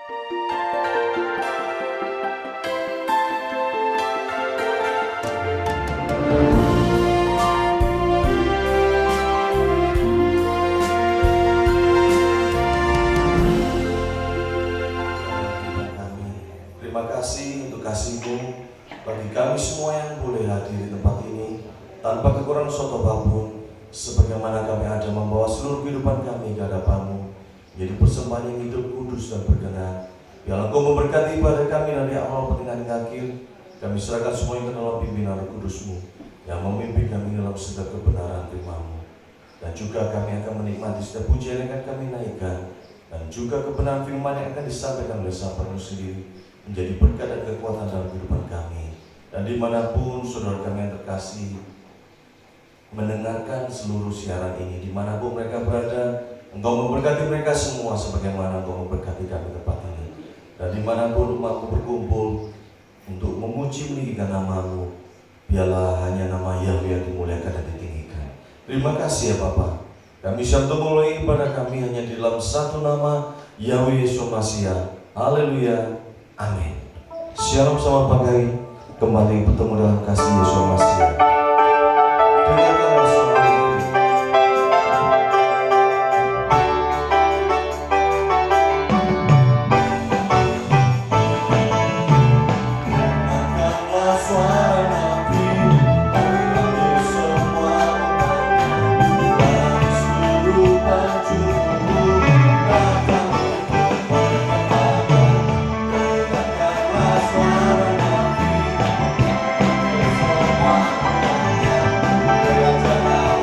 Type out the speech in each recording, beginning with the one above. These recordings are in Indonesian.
Terima kasih untuk kasih-Mu bagi kami semua yang boleh hadir di tempat ini tanpa kekurangan suatu apapun, sebagaimana kami ada membawa seluruh kehidupan kami ke hadapan-Mu menjadi persembahan yang hidup, kudus dan berkenan. Biarlah Engkau memberkati pada kami dari awal pertengahan hingga akhir. Kami serahkan semuanya ke dalam pimpinan Roh Kudus-Mu yang memimpin kami dalam setiap kebenaran firman-Mu. Dan juga kami akan menikmati setiap pujian yang akan kami naikkan, dan juga kebenaran firman yang akan disampaikan oleh Sahabat-Mu sendiri menjadi berkat dan kekuatan dalam kehidupan kami. Dan dimanapun saudara kami yang terkasih mendengarkan seluruh siaran ini, dimanapun mereka berada, Engkau memberkati mereka semua sebagaimana Engkau memberkati kami tempat ini. Dan dimanapun umat-Mu berkumpul untuk memuji meninggikan nama-Mu, biarlah hanya nama Yahweh yang dimuliakan dan ditinggikan. Terima kasih ya Bapa. Kami siap mulai pada kami hanya di dalam satu nama, Yahweh Yesus Masiah. Haleluya. Amin. Shalom, selamat pagi. Kembali bertemu dalam kasih Yesus Masiah. Dengarkanlah suara ini. Dengarkanlah suara Nabi memanggil semua umatnya dari seluruh penjuru datang untuk berkata. Dengarkanlah suara Nabi memanggil semua umatnya.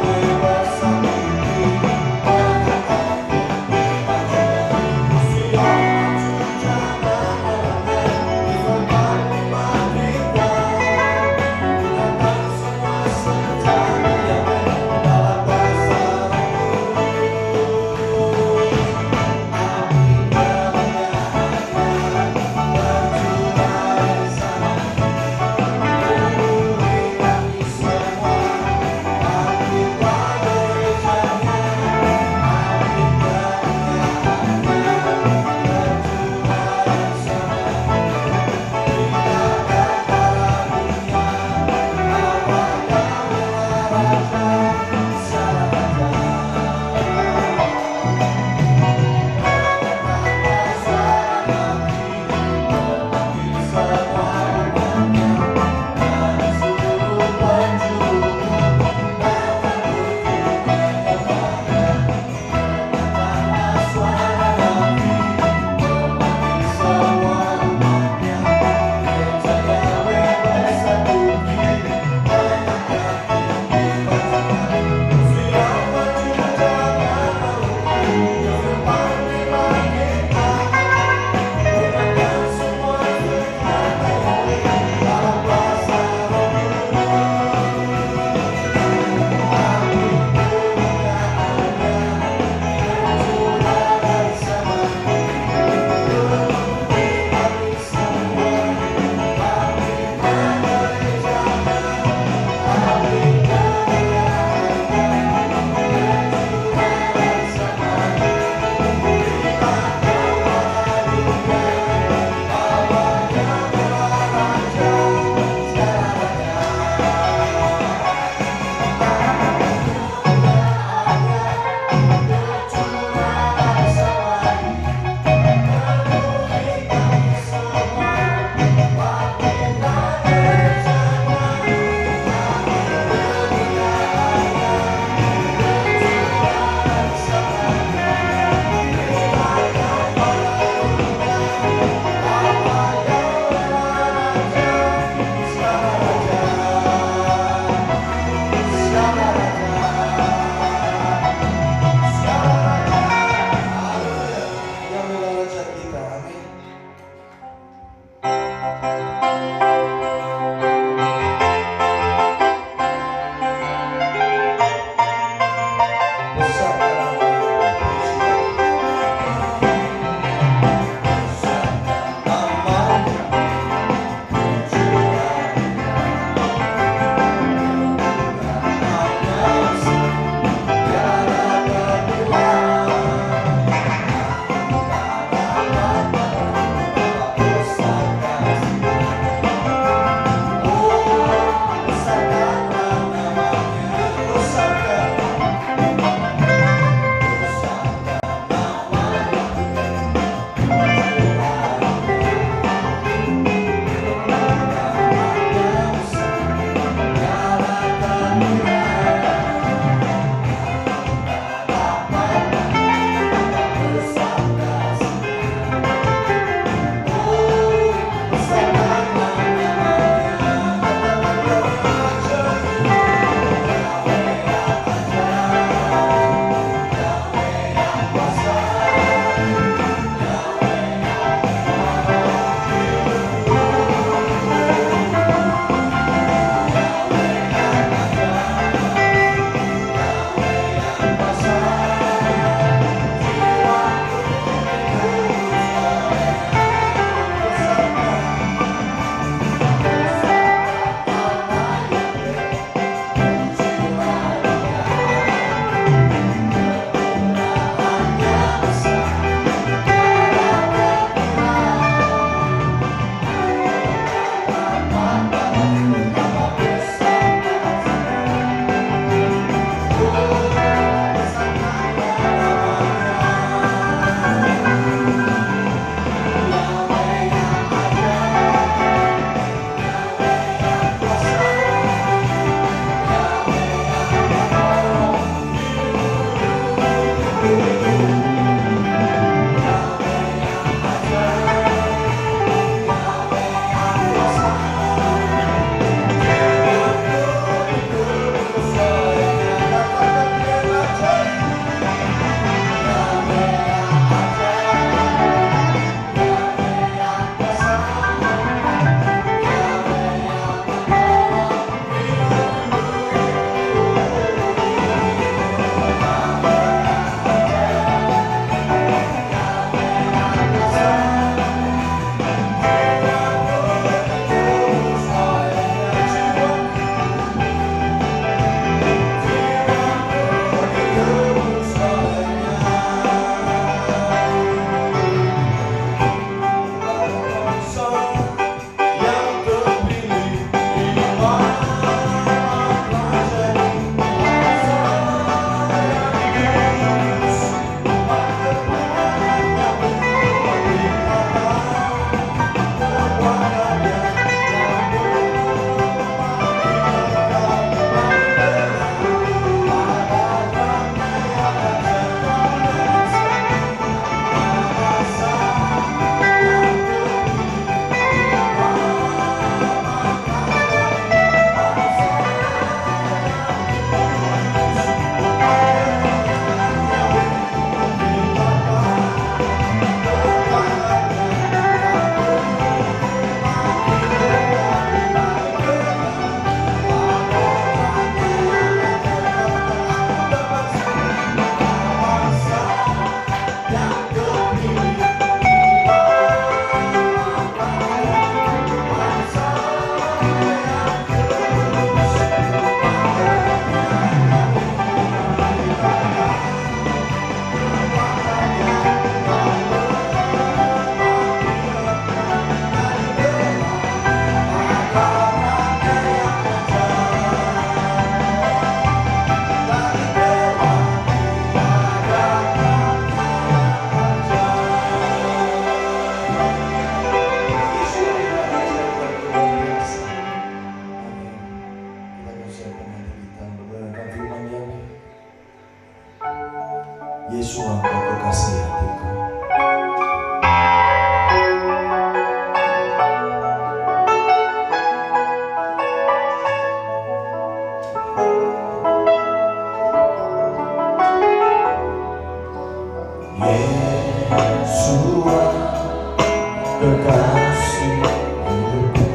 kekasih hidupku,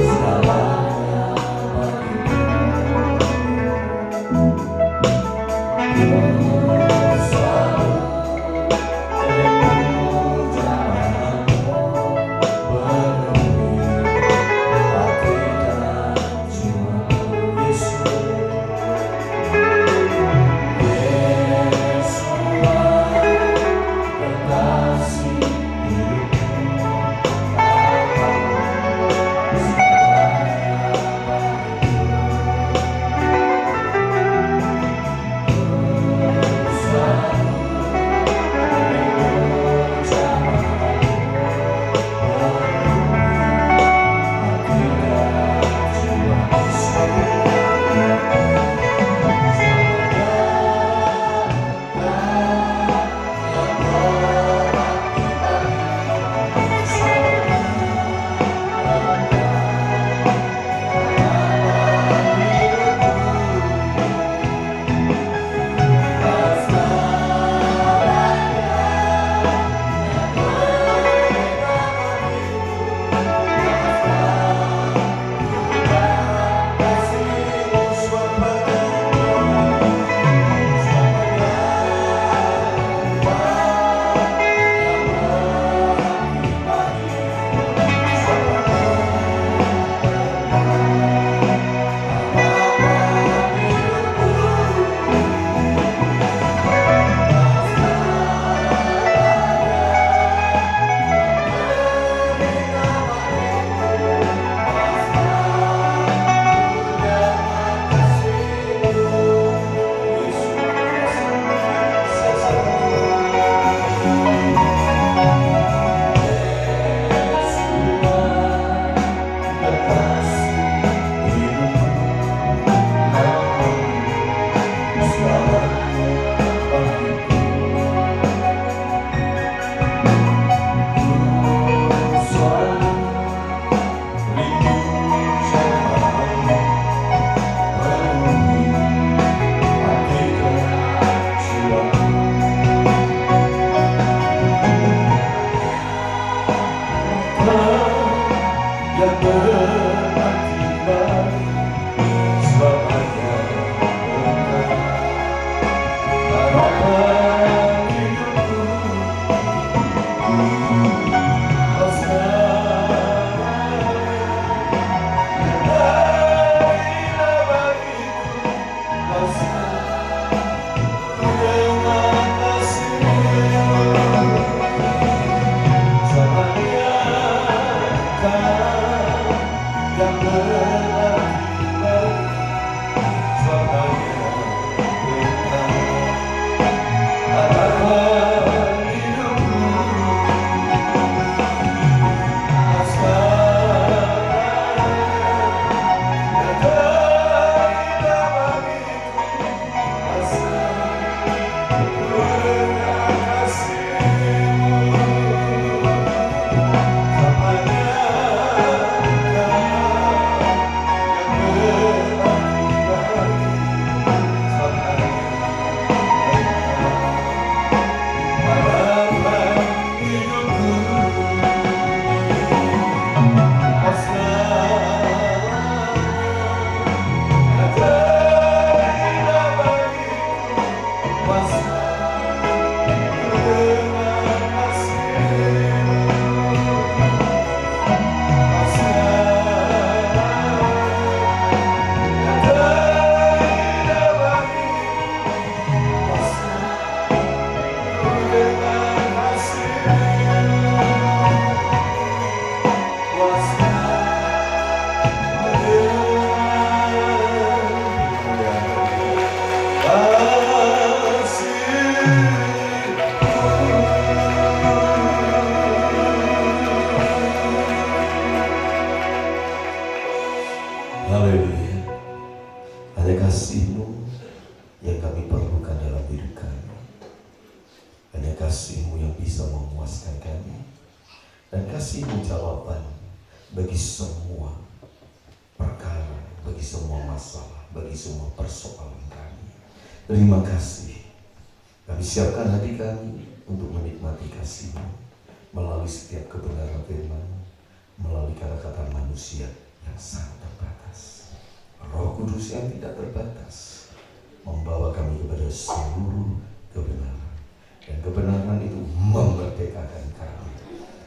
segalanya bagiku. Selalu rindu jalanmu, penuhi hati dan jiwaku. Yesus, kekasih hidupku, yang berarti baru, sebab hanya Engkau harapan hidupku. Kau segalanya yang terindah bagiku. Kau selalu dengan kasih-Mu. Yang berarti baru, sebab hanya Engkau harapan hidupku. Kau segalanya yang terindah bagiku. Kau selalu dengan kasih-Mu. Haleluya. Hanya kasih-Mu yang kami perlukan dalam hidup kami. Hanya kasih-Mu yang bisa memuaskan kami. Dan kasih-Mu jawaban bagi semua perkara, bagi semua masalah, bagi semua persoalan kami. Terima kasih. Kami siapkan hati kami untuk menikmati kasih-Mu, melalui setiap kebenaran firman, melalui kata-kata manusia yang sangat terbatas. Roh Kudus yang tidak terbatas membawa kami kepada seluruh kebenaran, dan kebenaran itu memerdekakan kami,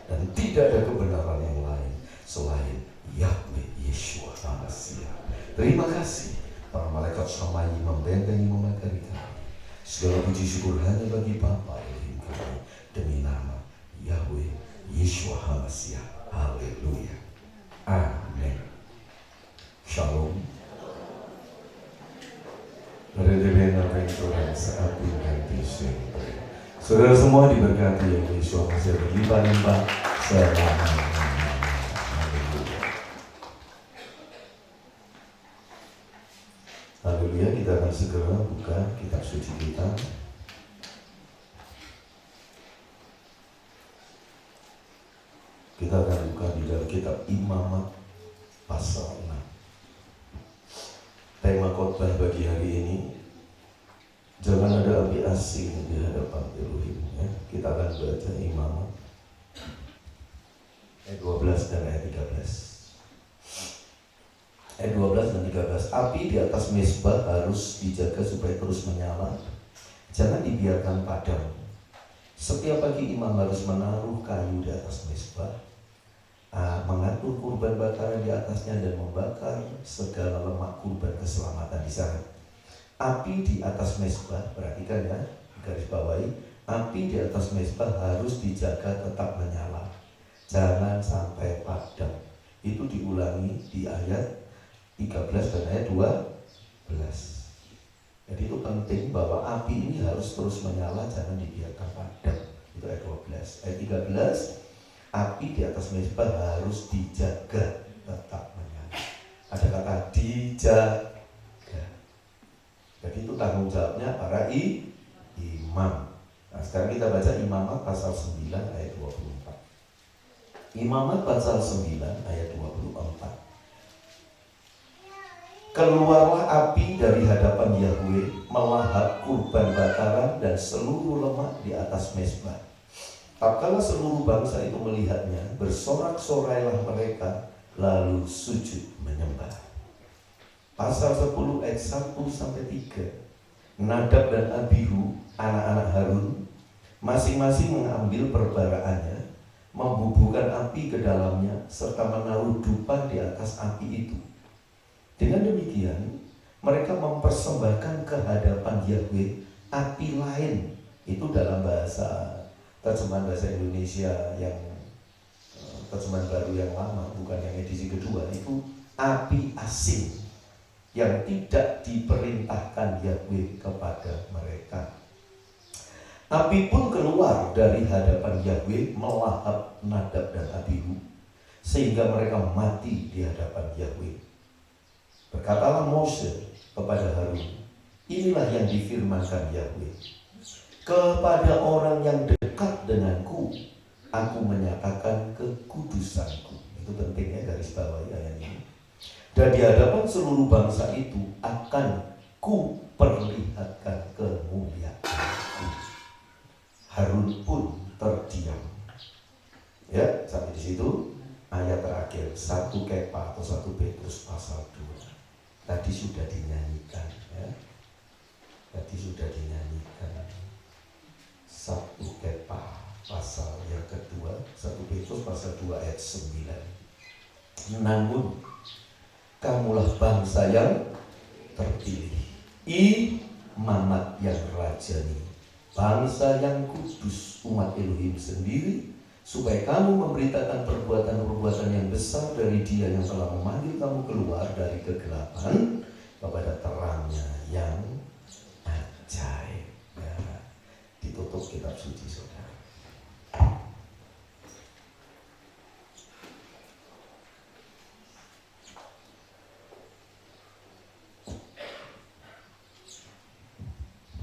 dan tidak ada kebenaran yang lain selain Yahweh Yeshua HaMashiach. Terima kasih, para malaikat samayi membentengi memagari kami. Segala puji syukur hanya bagi Bapa Elohim kami, demi nama Yahweh Yeshua HaMashiach. Haleluya. Amin. Shalom. Saudara semua diberkati yang Yeshua masih berlimpah-limpah selama-lamanya. Haleluya. Haleluya. Kita akan segera buka kitab suci kita. Kita akan buka di dalam kitab Imamat pasal 6. Tema khotbah bagi hari ini, jangan ada api asing di hadapan Elohim. Kita akan baca Imamat ayat 12 dan ayat 13. Ayat 12 dan 13. Api di atas mezbah harus dijaga supaya terus menyala, jangan dibiarkan padam. Setiap pagi imam harus menaruh kayu di atas mezbah, mengatur kurban bakaran di atasnya, dan membakar segala lemak kurban keselamatan di sana. Api di atas mezbah, perhatikan ya, garis bawahi, api di atas mezbah harus dijaga tetap menyala, jangan sampai padam. Itu diulangi di ayat 13 dan ayat 12. Jadi itu penting bahwa api ini harus terus menyala, jangan dibiarkan padam. Itu ayat 12. Ayat 13, api di atas mezbah harus dijaga tetap menyala. Ada kata dijaga. Jadi itu tanggung jawabnya para imam. Nah, sekarang kita baca Imamat pasal 9 ayat 24. Imamat pasal 9 ayat 24. Keluarlah api dari hadapan Yahweh, melahap kurban bakaran dan seluruh lemak di atas mezbah. Tatkala seluruh bangsa itu melihatnya, bersorak-sorailah mereka, lalu sujud menyembah. Pasal 10 ayat 1-3. Nadab dan Abihu, anak-anak Harun, masing-masing mengambil perbaraannya, membubuhkan api ke dalamnya, serta menaruh dupan di atas api itu. Dengan demikian, mereka mempersembahkan ke hadapan Yahweh api lain. Itu dalam terjemahan bahasa Indonesia yang terjemahan baru yang lama, bukan yang edisi kedua. Itu api asing yang tidak diperintahkan Yahweh kepada mereka. Api pun keluar dari hadapan Yahweh, melahap Nadab dan Abihu, sehingga mereka mati di hadapan Yahweh. Berkatalah Mose kepada Harun, inilah yang difirmankan Yahweh, kepada orang yang dekat denganku, aku menyatakan kekudusanku. Itu penting ya, garis bawahi ayat ini. Dan di hadapan seluruh bangsa itu akan ku perlihatkan kemuliaanku. Harun pun terdiam. Ya, sampai di situ ayat terakhir 1 Kepa atau 1 Petrus pasal 2. Tadi sudah dinyanyikan ya. Tadi sudah dinyanyikan 1 Kepa pasal yang kedua, 1 Petrus pasal 2 ayat 9. Namun kamulah bangsa yang terpilih, imamat yang rajani, bangsa yang kudus, umat Elohim sendiri, supaya kamu memberitakan perbuatan-perbuatan yang besar dari Dia yang telah memanggil kamu keluar dari kegelapan kepada terangnya yang ajaib. Ya, ditutup kitab suci, saudara.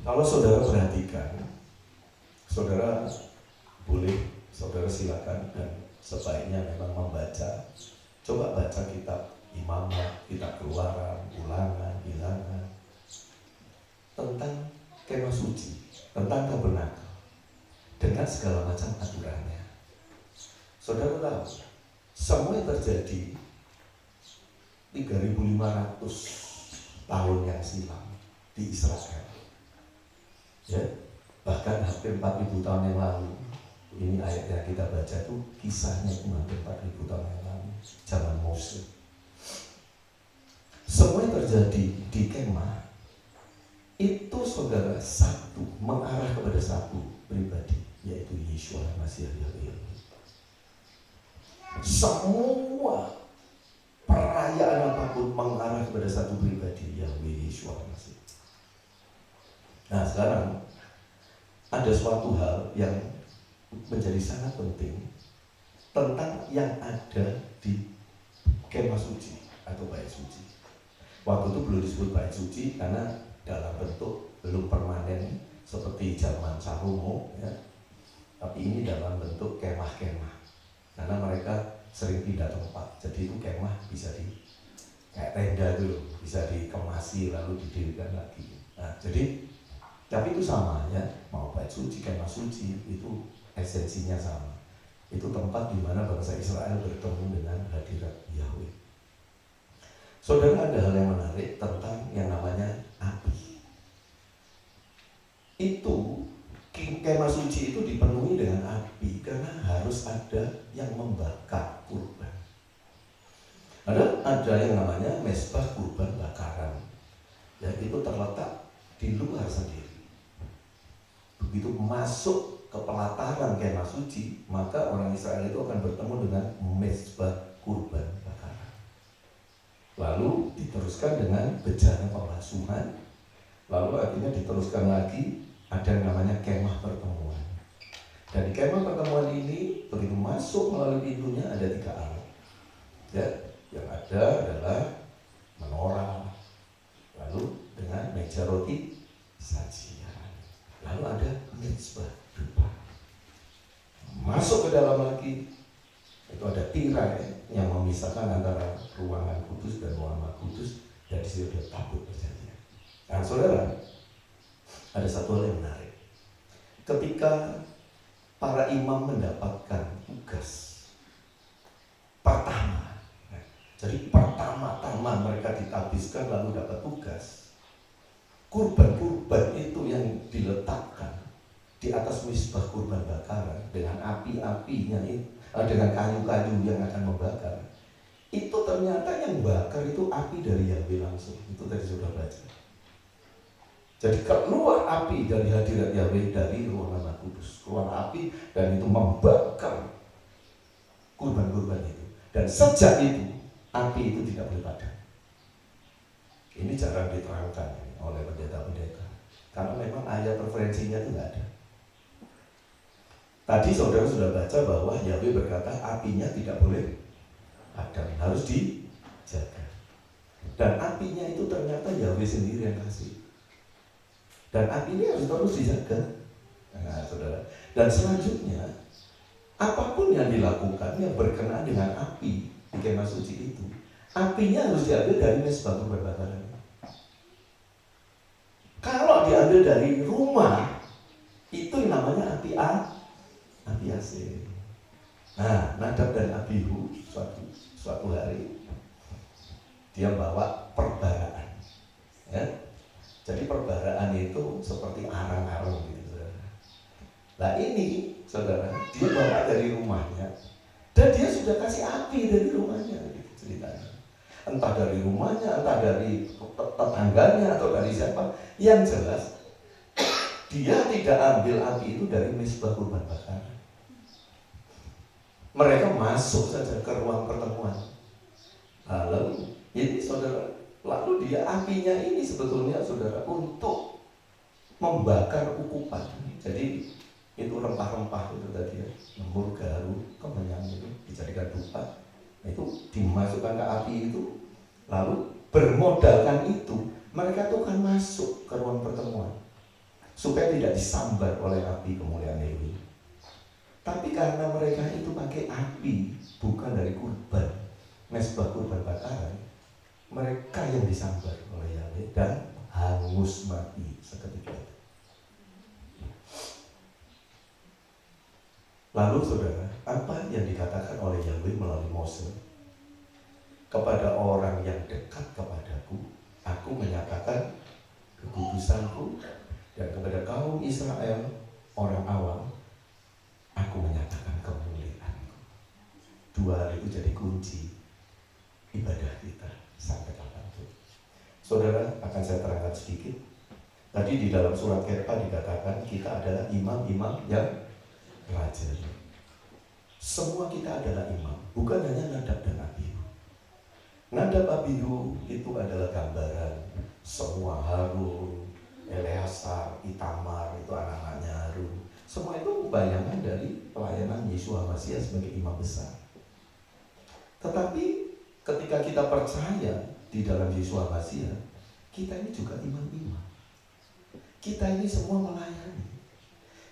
Kalau saudara perhatikan, saudara silakan, dan sebaiknya memang membaca. Coba baca kitab Imamat, kitab Keluaran, Ulangan, Bilangan, tentang kemah suci, tentang tabernakel. dengan segala macam aturannya. Saudara tahu, semua yang terjadi 3.500 tahun yang silam di Israel, ya, bahkan hampir 4.000 tahun yang lalu. Ini ayat yang kita baca itu kisahnya itu hampir 4.000 tahun yang lalu, zaman Mose. Semua yang terjadi di kemah itu, saudara, satu, mengarah kepada satu pribadi, yaitu Yeshua Mashiach Yahweh. Semua perayaan apapun mengarah kepada satu pribadi, Yahweh Yeshua Mashiach. Nah, sekarang ada suatu hal yang menjadi sangat penting tentang yang ada di kemah suci atau bait suci. Waktu itu belum disebut bait suci karena dalam bentuk belum permanen seperti zaman Salomo, ya. Tapi ini dalam bentuk kemah-kemah karena mereka sering pindah tempat. Jadi itu kemah bisa kayak tenda dulu, bisa dikemasi lalu didirikan lagi. Nah, jadi tapi itu sama, ya, mau bait suci, kemah suci itu esensinya sama. Itu tempat di mana bangsa Israel bertemu dengan hadirat Yahweh. Saudara, ada hal yang menarik tentang yang namanya api. Itu kemah suci itu dipenuhi dengan api karena harus ada yang membakar kurban. Ada yang namanya mezbah kurban bakaran, yang itu terletak di luar sendiri. Begitu masuk ke pelataran kemah suci, maka orang Israel itu akan bertemu dengan mezbah kurban bakaran. Lalu diteruskan dengan bejana pembasuhan. Lalu akhirnya diteruskan lagi ada yang namanya kemah pertemuan. Dan di kemah pertemuan ini begitu masuk melalui pintunya ada 3 alat. Ya, yang ada adalah menorah, lalu dengan meja roti sajian, lalu ada mezbah depan. Masuk ke dalam lagi itu ada tirai yang memisahkan antara ruangan kudus dan ruangan kudus, dan di situ ada tabut perjanjian. Nah, saudara, ada satu hal yang menarik. Ketika para imam mendapatkan tugas pertama, jadi pertama-tama mereka ditabiskan lalu dapat tugas, kurban-kurban itu yang diletakkan di atas mezbah kurban bakaran dengan api-apinya, dengan kayu-kayu yang akan membakar, itu ternyata yang bakar itu api dari Yahweh langsung. Itu tadi sudah baca. Jadi keluar api dari hadirat Yahweh dari ruangan kudus, keluar api dan itu membakar kurban-kurban itu. Dan sejak itu api itu tidak boleh padam. Ini jarang diterangkan oleh pendeta-pendeta karena memang ayat referensinya itu nggak ada. Tadi saudara sudah baca bahwa Yahweh berkata apinya tidak boleh padam, harus dijaga. Dan apinya itu ternyata Yahweh sendiri yang kasih. Dan api ini harus terus dijaga. Nah, saudara. Dan selanjutnya, apapun yang dilakukan yang berkenaan dengan api di kemah suci itu, apinya harus diambil dari mezbah kurban bakaran. Kalau diambil dari rumah, itu namanya api AC. Nah, Nadab dan Abihu suatu hari dia bawa perbaraan, ya. Jadi perbaraan itu seperti arang-arang gitu, saudara. Nah ini, saudara, dia bawa dari rumahnya dan dia sudah kasih api dari rumahnya, gitu ceritanya. Entah dari rumahnya, entah dari tetangganya atau dari siapa. Yang jelas dia tidak ambil api itu dari mezbah kurban bakaran. Mereka masuk saja ke ruang pertemuan. Lalu ini, saudara, lalu dia apinya ini sebetulnya, saudara, untuk membakar ukupan. Jadi itu rempah-rempah itu tadi, ya, lembur, garu, kemenyan itu dijadikan dupa. Itu dimasukkan ke api itu, lalu bermodalkan itu mereka tuh kan masuk ke ruang pertemuan supaya tidak disambar oleh api kemuliaan Yahweh. Tapi karena mereka itu pakai api bukan dari kurban mezbah kurban bakaran, mereka yang disambar oleh Yahweh dan hangus mati seketika itu. Lalu saudara, apa yang dikatakan oleh Yahweh melalui Moses? Kepada orang yang dekat kepadaku, aku menyatakan kekudusanku, dan kepada kaum Israel, orang awam, aku menyatakan kemuliaanku. Dua hal itu jadi kunci ibadah kita sampai kapanpun. Saudara, akan saya terangkan sedikit. Tadi di dalam surat Kepa dikatakan kita adalah imam-imam yang rajani. Semua kita adalah imam, bukan hanya Nadab dan Abihu. Nadab Abihu itu adalah gambaran semua Harun, Eleazar, Itamar, itu anak-anaknya Harun. Semua itu bayangan dari pelayanan Yeshua Mashiach sebagai imam besar. Tetapi ketika kita percaya di dalam Yeshua Mashiach, kita ini juga imam-imam. Kita ini semua melayani.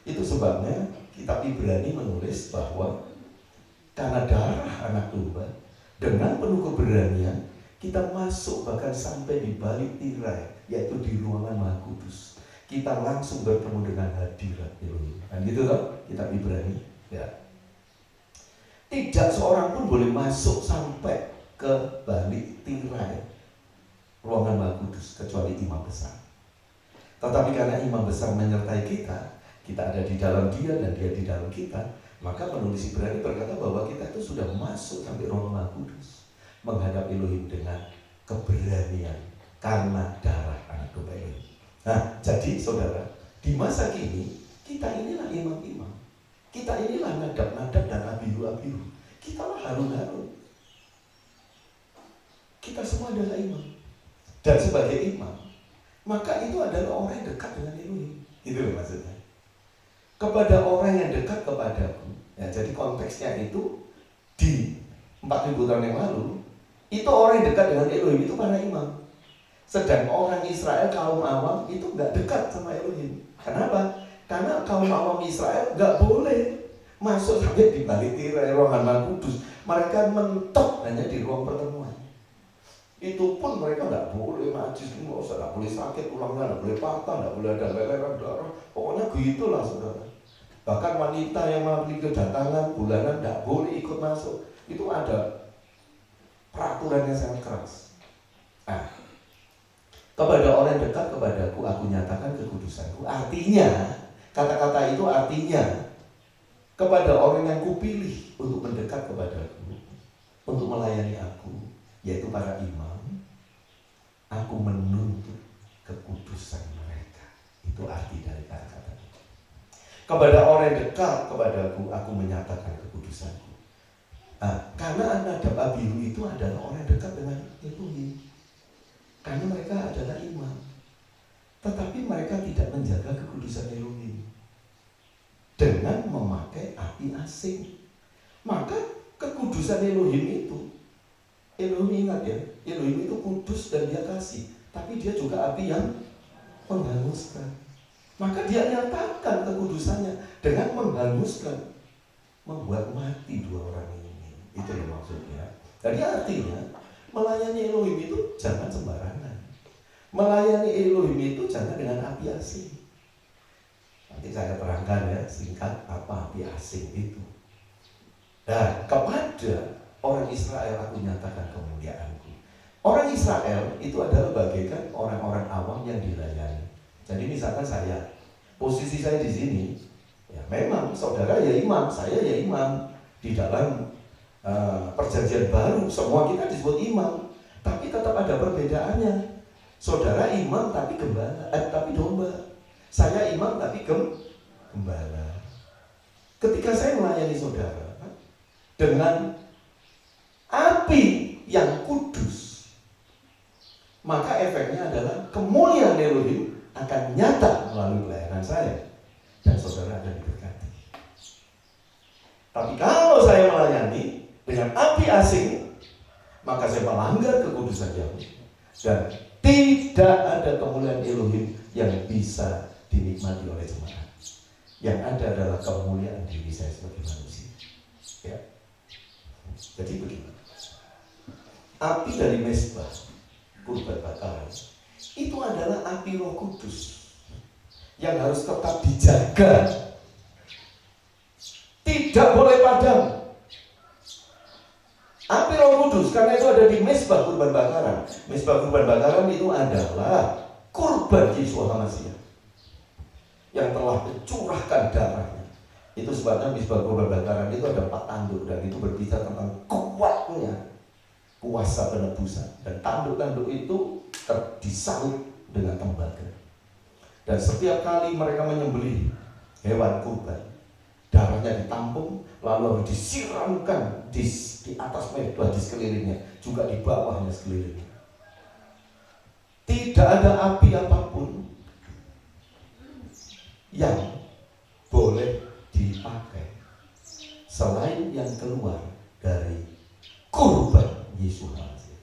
Itu sebabnya kitab Ibrani menulis bahwa karena darah anak domba, dengan penuh keberanian kita masuk bahkan sampai di balik tirai, yaitu di ruangan Maha Kudus. Kita langsung bertemu dengan hadirat Elohim. Kan gitu loh, kitab Ibrani. Ya. Tidak seorang pun boleh masuk sampai ke balik tirai ruangan Maha Kudus kecuali imam besar. Tetapi karena imam besar menyertai kita, kita ada di dalam dia dan dia di dalam kita, maka penulis Ibrani berkata bahwa kita itu sudah masuk sampai ruang Maha Kudus, menghadap Elohim dengan keberanian karena darah anak domba Elohim. Nah, jadi saudara, di masa kini kita inilah imam-imam, kita inilah Nadab-Nadab dan Abihu-Abihu, kita lah Harun-Harun. Kita semua adalah imam. Dan sebagai imam, maka itu adalah orang yang dekat dengan Elohim. Itu loh maksudnya. Kepada orang yang dekat kepadaku, ya, jadi konteksnya itu di 4000 tahun yang lalu, itu orang yang dekat dengan Elohim itu para imam. Sedang orang Israel, kaum awam itu nggak dekat sama Elohim. Kenapa? Karena kaum awam Israel nggak boleh masuk sampai di balik tirai ruangan Maha Kudus. Mereka mentok hanya di ruang pertemuan. Itu pun mereka nggak boleh najis, nggak boleh sakit tulangnya, nggak boleh patah, nggak boleh ada leleran darah. Pokoknya gitulah saudara. Bahkan wanita yang memiliki kedatangan bulanan nggak boleh ikut masuk. Itu ada peraturan yang sangat keras. Nah, kepada orang yang dekat kepadaku, aku nyatakan kekudusanku. Artinya, kata-kata itu artinya kepada orang yang kupilih untuk mendekat kepadaku, untuk melayani aku, yaitu para imam, aku menuntut kekudusan mereka. Itu arti dari kata-kata itu. Kepada orang yang dekat kepadaku, aku menyatakan kekudusanku. Nah, karena Nadab Abihu itu adalah orang yang dekat dengan Elohim. Karena mereka adalah imam. Tetapi mereka tidak menjaga kekudusan Elohim dengan memakai api asing. Maka kekudusan Elohim itu, Elohim ingat ya, Elohim itu kudus dan dia kasih, tapi dia juga api yang menghanguskan. Maka dia nyatakan kekudusannya dengan menghanguskan, membuat mati dua orang ini. Itu yang maksudnya. Jadi artinya melayani Elohim itu jangan sembarangan. Melayani Elohim itu jangan dengan api asing. Nanti saya terangkan ya singkat apa api asing itu. Dan kepada orang Israel aku nyatakan kemuliaanku. Orang Israel itu adalah bagaikan orang-orang awam yang dilayani. Jadi misalkan saya, posisi saya di sini, ya memang saudara ya imam, saya ya imam. Di dalam perjanjian baru semua kita disebut imam, tapi tetap ada perbedaannya. Saudara imam tapi gembala, tapi domba. Saya imam tapi gembala. Ketika saya melayani saudara dengan api yang kudus, maka efeknya adalah kemuliaan Elohim akan nyata melalui pelayanan saya dan saudara akan diberkati. Tapi kalau saya melayani dengan api asing, maka saya melanggar kekudusan Yahweh dan tidak ada kemuliaan Elohim yang bisa dinikmati oleh jemaat. Yang ada adalah kemuliaan diri saya sebagai manusia. Ya. Jadi begini, api dari mezbah kurban bakaran itu adalah api Roh Kudus yang harus tetap dijaga. tidak boleh padam. Api Roh Kudus, karena itu ada di mezbah kurban bakaran. Mezbah kurban bakaran itu adalah kurban Yesus Al-Masih yang telah mencurahkan darahnya. Itu sebabnya mezbah kurban bakaran itu ada 4 tanduk, dan itu berbicara tentang kuatnya kuasa penebusan. Dan tanduk-tanduk itu disaut dengan tembaga. Dan setiap kali mereka menyembelih hewan kurban, darahnya ditampung, lalu disiramkan di atas mezbah di sekelilingnya, juga di bawahnya sekelilingnya. Tidak ada api apapun yang boleh dipakai selain yang keluar dari kurban Yesus Al-Masih.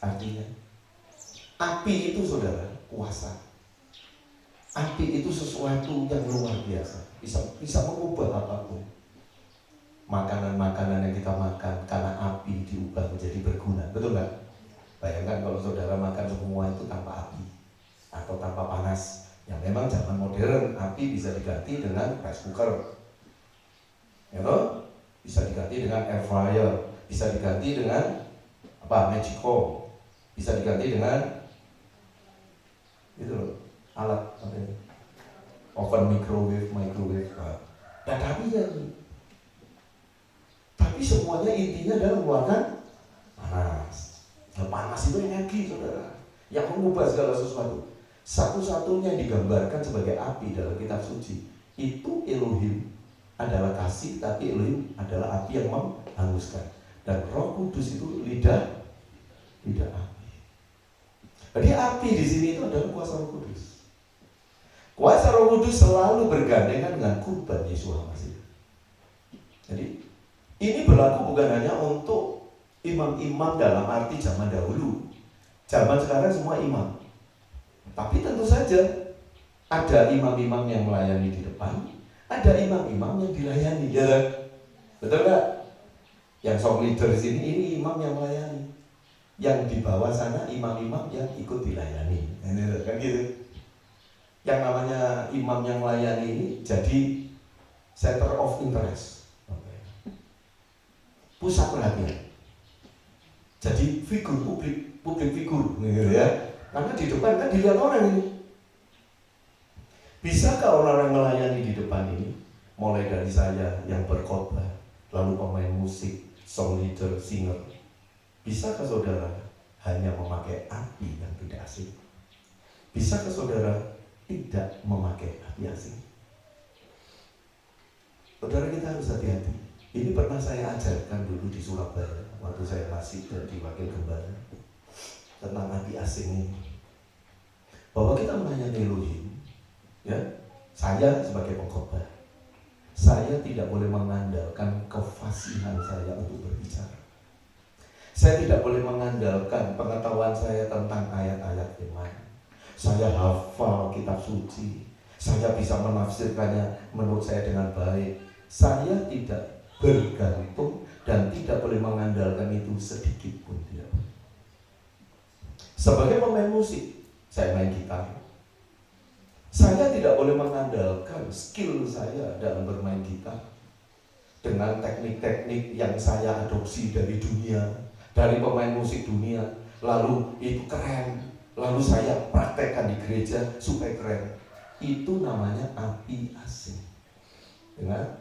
Artinya, api itu saudara, kuasa. Api itu sesuatu yang luar biasa, bisa mengubah apapun. Makanan-makanan yang kita makan, karena api diubah menjadi berguna, betul nggak? Bayangkan kalau saudara makan semua itu tanpa api atau tanpa panas. Yang memang zaman modern, api bisa diganti dengan rice cooker, ya toh? Bisa diganti dengan air fryer, bisa diganti dengan Magico, bisa diganti dengan itu loh, alat apa ini? Oven, microwave. Dan tapi semuanya intinya adalah mengeluarkan panas. Nah, panas itu energi saudara, yang mengubah segala sesuatu. Satu-satunya yang digambarkan sebagai api dalam kitab suci itu Elohim adalah kasih, tapi Elohim adalah api yang menghanguskan. Dan Roh Kudus itu lidah api. Jadi api di sini itu adalah kuasa Roh Kudus. Kuasa Roh Kudus selalu bergandengan dengan kurban Yesus Al-Masih. Jadi ini berlaku bukan hanya untuk imam-imam dalam arti zaman dahulu. Zaman sekarang semua imam. Tapi tentu saja ada imam-imam yang melayani di depan, ada imam-imam yang dilayani, ya kan? Betul nggak? Yang song leader di sini ini imam yang melayani. Yang di bawah sana imam-imam yang ikut dilayani. Ini kan gitu. Yang namanya imam yang melayani ini jadi center of interest. Pusat perhatian. Jadi figur publik figur gitu ya. Karena di depan kan dilihat orang ini. Bisakah orang-orang melayani di depan ini, mulai dari saya yang berkhotbah, lalu pemain musik, song leader, singer, bisakah saudara hanya memakai api yang tidak asing? Bisakah saudara tidak memakai api asing? Saudara, kita harus hati-hati. Ini pernah saya ajarkan dulu di Surabaya waktu saya masih jadi wakil gembala tentang api asing ini. Bahwa kita melayani Elohim, ya, saya sebagai pengkhotbah, saya tidak boleh mengandalkan kefasihan saya untuk berbicara. Saya tidak boleh mengandalkan pengetahuan saya tentang ayat-ayat firman. Saya hafal kitab suci, saya bisa menafsirkannya menurut saya dengan baik. Saya tidak bergantung dan tidak boleh mengandalkan itu sedikit pun tidak. Sebagai pemain musik, saya main gitar. Saya tidak boleh mengandalkan skill saya dalam bermain gitar dengan teknik-teknik yang saya adopsi dari dunia, dari pemain musik dunia, lalu itu keren, lalu saya praktekkan di gereja supaya keren. Itu namanya api asing. Dengan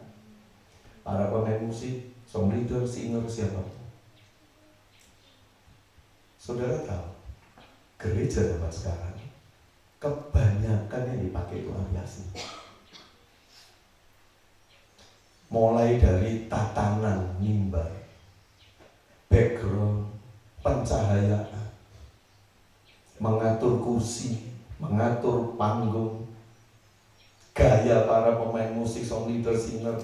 para pemain musik, song leader, singer, siapapun. Saudara tahu, gereja zaman sekarang kebanyakan yang dipakai itu api asing. Mulai dari tatanan mimbar, background, pencahayaan, mengatur kursi, mengatur panggung, gaya para pemain musik, song leader, singer,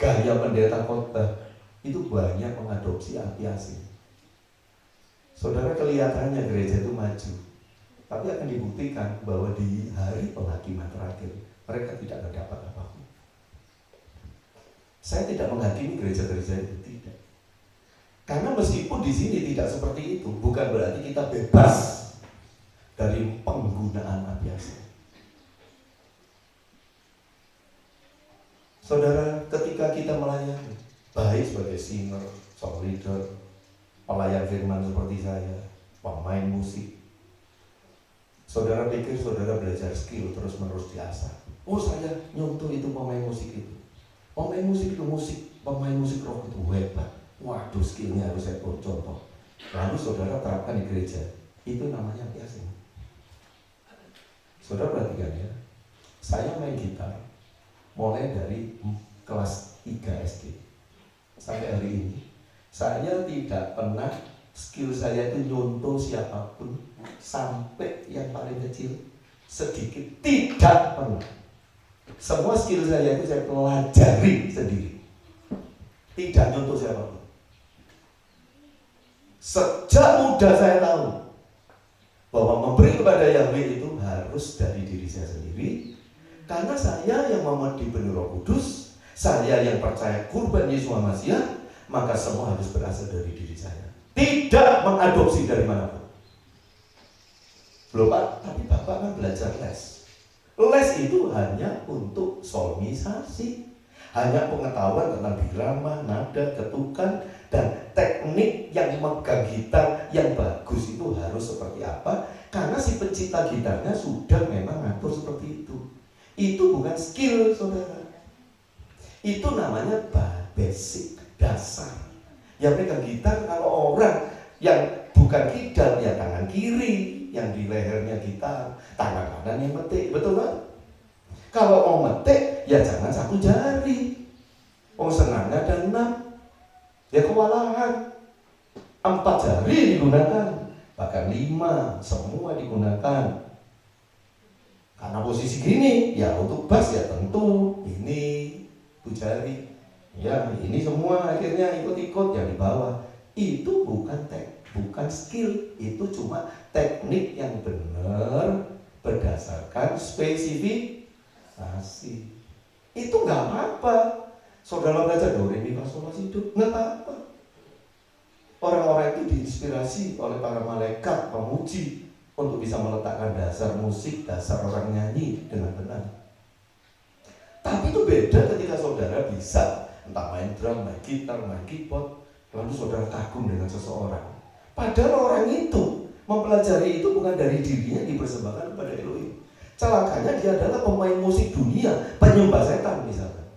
gaya pendeta khotbah, itu banyak mengadopsi api asing. Saudara, kelihatannya gereja itu maju, tapi akan dibuktikan bahwa di hari penghakiman terakhir mereka tidak mendapat apapun. Saya tidak menghakimi gereja-gereja itu, tidak. Karena meskipun di sini tidak seperti itu, bukan berarti kita bebas dari penggunaan api asing. Saudara, ketika kita melayani, baik sebagai singer, song leader, pelayan firman seperti saya, pemain musik, saudara pikir saudara belajar skill terus-menerus diasah. Oh, saya nyontoh itu pemain musik itu. Pemain musik itu pemain musik rock itu hebat. Waduh, skillnya harus saya contoh. Lalu saudara terapkan di gereja. Itu namanya biasa. Saudara perhatikan ya. Saya main gitar mulai dari kelas 3 SD sampai hari ini. Saya tidak pernah skill saya itu nyontoh siapapun sampai yang paling kecil sedikit, tidak pernah. Semua skill saya itu saya pelajari sendiri, tidak nyontoh siapapun. Sejak muda saya tahu bahwa memberi kepada Yahweh itu harus dari diri saya sendiri, karena saya yang dipenuhi Roh Kudus, saya yang percaya kurban Yesus Masiah, maka semua harus berasal dari diri saya, tidak mengadopsi dari manapun. Belum Pak, tapi Bapak kan belajar les. Les itu hanya untuk solmisasi, hanya pengetahuan tentang birama, nada, ketukan, dan teknik yang megang gitar yang bagus itu harus seperti apa, karena si pencipta gitarnya sudah memang ngatur seperti itu. Itu bukan skill, saudara. Itu namanya basic, dasar. Yang megang gitar, kalau orang yang bukan kidal, ya tangan kiri yang di lehernya gitar, tangan kanan yang metik, betul kan? Kalau mau metik, ya jangan satu jari. Oh, senangnya ada 6, ya kewalahan. 4 jari digunakan, bahkan 5, semua digunakan. Karena posisi gini, ya untuk bass ya tentu ini 2 jari. Ya ini semua akhirnya ikut-ikut yang di bawah. Itu bukan skill, itu cuma teknik yang benar berdasarkan spesifikasi. Itu nggak apa-apa. Saudara belajar do re mi fa sol la si do, nggak apa-apa. Orang-orang itu diinspirasi oleh para malaikat pemuji untuk bisa meletakkan dasar musik, dasar orang nyanyi dengan benar. Tapi itu beda ketika saudara bisa entah main drum, main gitar, main keyboard, lalu saudara kagum dengan seseorang. Padahal orang itu mempelajari itu bukan dari dirinya, dipersembahkan kepada Elohim. Celakanya dia adalah pemain musik dunia, penyembah setan misalnya.